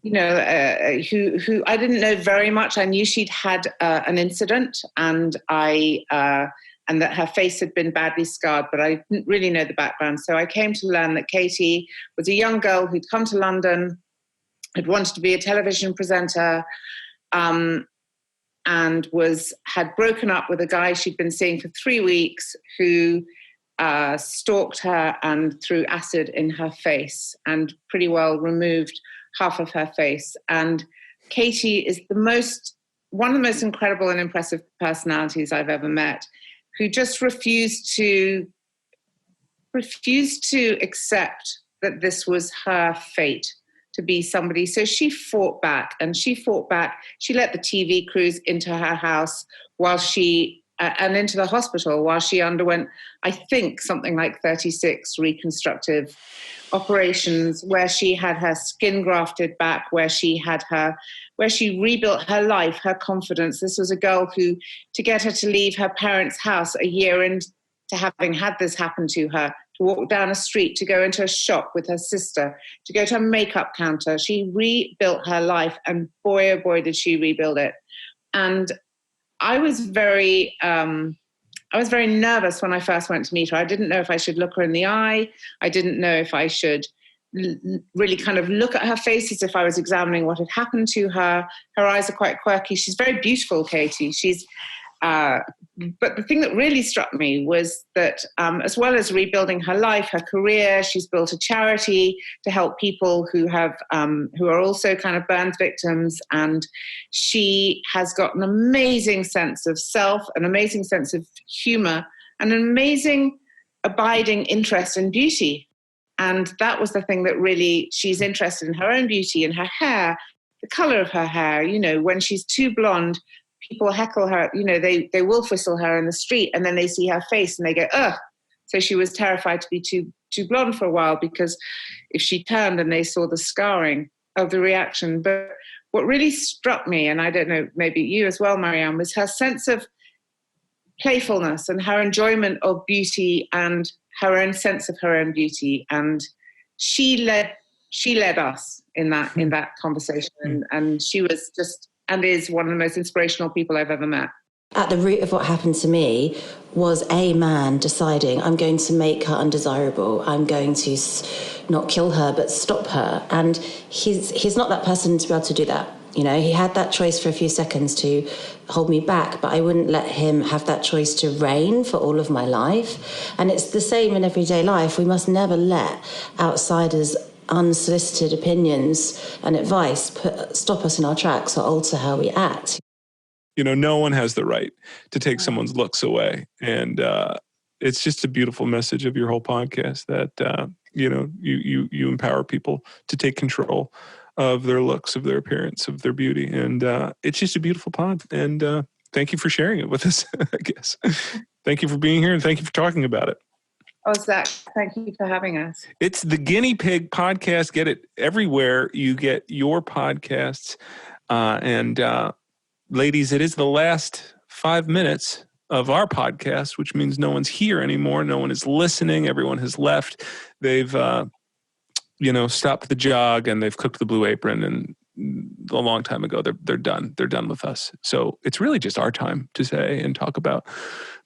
S3: who I didn't know very much. I knew she'd had an incident, and and that her face had been badly scarred, but I didn't really know the background. So I came to learn that Katie was a young girl who'd come to London, had wanted to be a television presenter, and had broken up with a guy she'd been seeing for 3 weeks, who stalked her and threw acid in her face and pretty well removed half of her face. And Katie is one of the most incredible and impressive personalities I've ever met, who just refused to accept that this was her fate to be somebody. So she fought back. She let the TV crews into her house and into the hospital while she underwent, I think, something like 36 reconstructive operations, where she had her skin grafted back, where she rebuilt her life, her confidence. This was a girl who, to get her to leave her parents' house a year into having had this happen to her, to walk down a street, to go into a shop with her sister, to go to a makeup counter, she rebuilt her life, and boy, oh boy, did she rebuild it. And I was very nervous when I first went to meet her. I didn't know if I should look her in the eye. I didn't know if I should really kind of look at her face as if I was examining what had happened to her. Her eyes are quite quirky. She's very beautiful, Katie. But the thing that really struck me was that as well as rebuilding her life, her career, she's built a charity to help people who are also kind of burns victims. And she has got an amazing sense of self, an amazing sense of humor, and an amazing abiding interest in beauty. And that was the thing that really, she's interested in her own beauty and her hair, the color of her hair. When she's too blonde, people heckle her, they wolf whistle her in the street, and then they see her face and they go, ugh. So she was terrified to be too blonde for a while, because if she turned and they saw the scarring of the reaction. But what really struck me, and I don't know, maybe you as well, Maryam, was her sense of playfulness and her enjoyment of beauty and her own sense of her own beauty. And she led us in that conversation. And she was and is one of the most inspirational people I've ever met.
S11: At the root of what happened to me was a man deciding, I'm going to make her undesirable. I'm going to not kill her, but stop her. And he's not that person to be able to do that. He had that choice for a few seconds to hold me back, but I wouldn't let him have that choice to reign for all of my life. And it's the same in everyday life. We must never let outsiders' unsolicited opinions and advice stop us in our tracks or alter how we act.
S1: No one has the right to take someone's looks away. And it's just a beautiful message of your whole podcast that, you empower people to take control of their looks, of their appearance, of their beauty. And it's just a beautiful pod. And thank you for sharing it with us, I guess. Thank you for being here, and thank you for talking about it.
S3: Oh, Zack, thank you for having us.
S1: It's the Guinea Pig podcast. Get it everywhere you get your podcasts. And ladies, it is the last 5 minutes of our podcast, which means no one's here anymore. No one is listening. Everyone has left. They've, stopped the jog, and they've cooked the Blue Apron, and a long time ago, they're done. They're done with us. So it's really just our time to say and talk about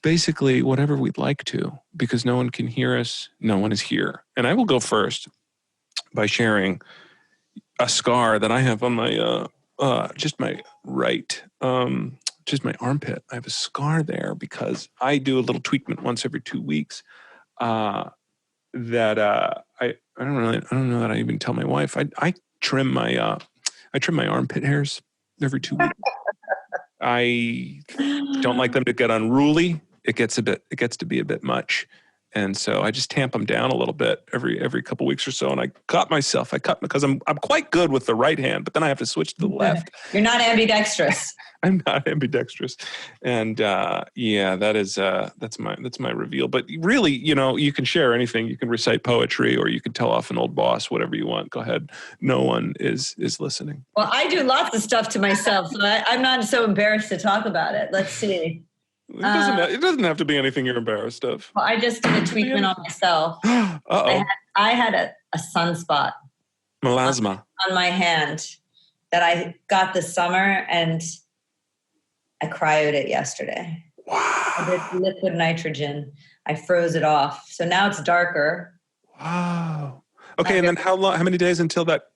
S1: basically whatever we'd like to, because no one can hear us. No one is here. And I will go first by sharing a scar that I have on my, just my right, just my armpit. I have a scar there because I do a little tweakment once every 2 weeks. I don't know that I even tell my wife. I trim my armpit hairs every 2 weeks. I don't like them to get unruly. It gets to be a bit much. And so I just tamp them down a little bit every couple weeks or so. And I cut because I'm quite good with the right hand, but then I have to switch to the left.
S2: You're not ambidextrous.
S1: I'm not ambidextrous. And that's my reveal. But really, you can share anything. You can recite poetry, or you can tell off an old boss, whatever you want. Go ahead. No one is listening.
S2: Well, I do lots of stuff to myself, so I'm not so embarrassed to talk about it. Let's see.
S1: It doesn't have to be anything you're embarrassed of.
S2: Well, I just did a tweakment on myself.
S1: Uh-oh.
S2: I had a sunspot.
S1: Melasma.
S2: On my hand. that I got this summer, and I cryoed it yesterday.
S1: Wow.
S2: I did liquid nitrogen. I froze it off. So now it's darker.
S1: Wow. Okay, and then how many days until that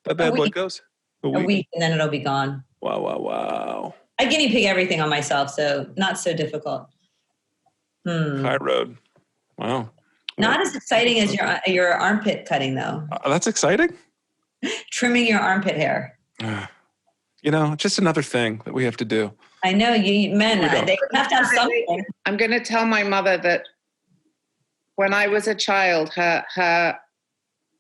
S1: bad blood goes?
S2: A week, and then it'll be gone.
S1: Wow.
S2: I guinea pig everything on myself, so not so difficult.
S1: High road. Wow.
S2: Not as exciting as your armpit cutting, though.
S1: That's exciting?
S2: Trimming your armpit hair.
S1: Just another thing that we have to do.
S2: I know, men, they have to have something.
S3: I'm going to tell my mother that when I was a child, her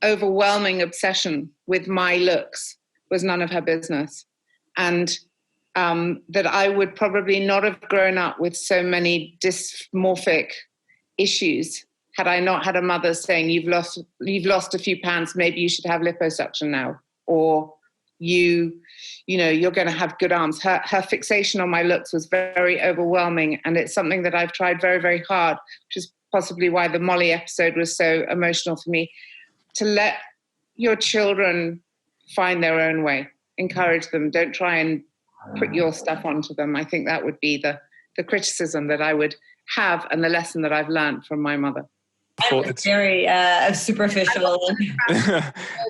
S3: overwhelming obsession with my looks was none of her business. And that I would probably not have grown up with so many dysmorphic issues had I not had a mother saying, you've lost a few pounds, maybe you should have liposuction now, or you're going to have good arms. Her fixation on my looks was very overwhelming, and it's something that I've tried very, very hard, which is possibly why the Molly episode was so emotional for me, to let your children find their own way, encourage them, don't try and put your stuff onto them. I think that would be the criticism that I would have, and the lesson that I've learned from my mother.
S2: It's very superficial.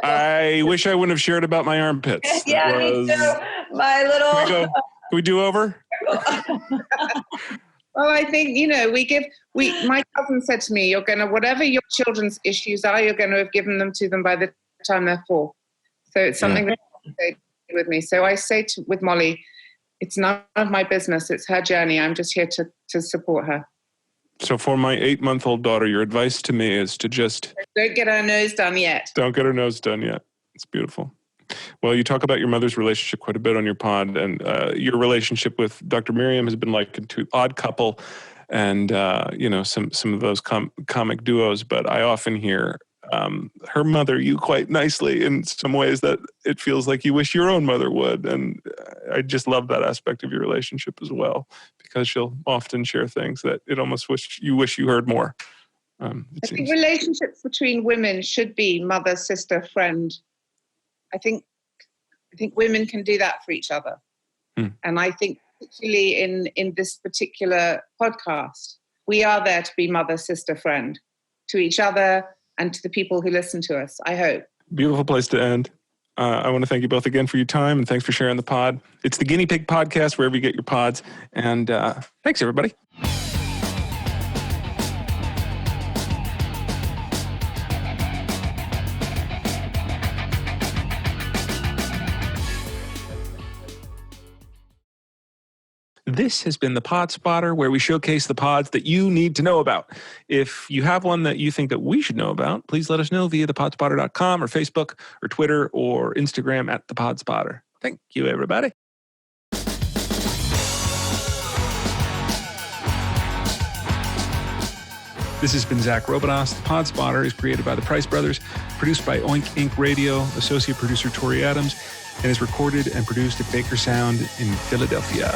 S1: I wish I wouldn't have shared about my armpits.
S2: Yeah, me too. My little...
S1: Can we do over?
S3: Well, I think, my cousin said to me, whatever your children's issues are, you're going to have given them to them by the time they're 4. So it's something that they with me. So I say with Molly, it's none of my business. It's her journey. I'm just here to support her.
S1: So for my 8-month-old daughter, your advice to me is to just...
S3: Don't get her nose done yet.
S1: Don't get her nose done yet. It's beautiful. Well, you talk about your mother's relationship quite a bit on your pod, and your relationship with Dr. Maryam has been likened to Odd Couple and, some of those comic duos, but I often hear her mother you quite nicely in some ways that it feels like you wish your own mother would. And I just love that aspect of your relationship as well, because she'll often share things that it almost wish you heard more. I think
S3: relationships between women should be mother, sister, friend. I think women can do that for each other. And I think particularly in this particular podcast, we are there to be mother, sister, friend to each other and to the people who listen to us, I hope.
S1: Beautiful place to end. I want to thank you both again for your time, and thanks for sharing the pod. It's the Guinea Pig Podcast, wherever you get your pods. And thanks, everybody. This has been the Pod Spotter, where we showcase the pods that you need to know about. If you have one that you think that we should know about, please let us know via thepodspotter.com or Facebook or Twitter or Instagram at the Pod Spotter. Thank you, everybody. This has been Zack Robonos. The Pod Spotter is created by the Price Brothers, produced by Oink Inc. Radio, associate producer Tori Adams, and is recorded and produced at Baker Sound in Philadelphia.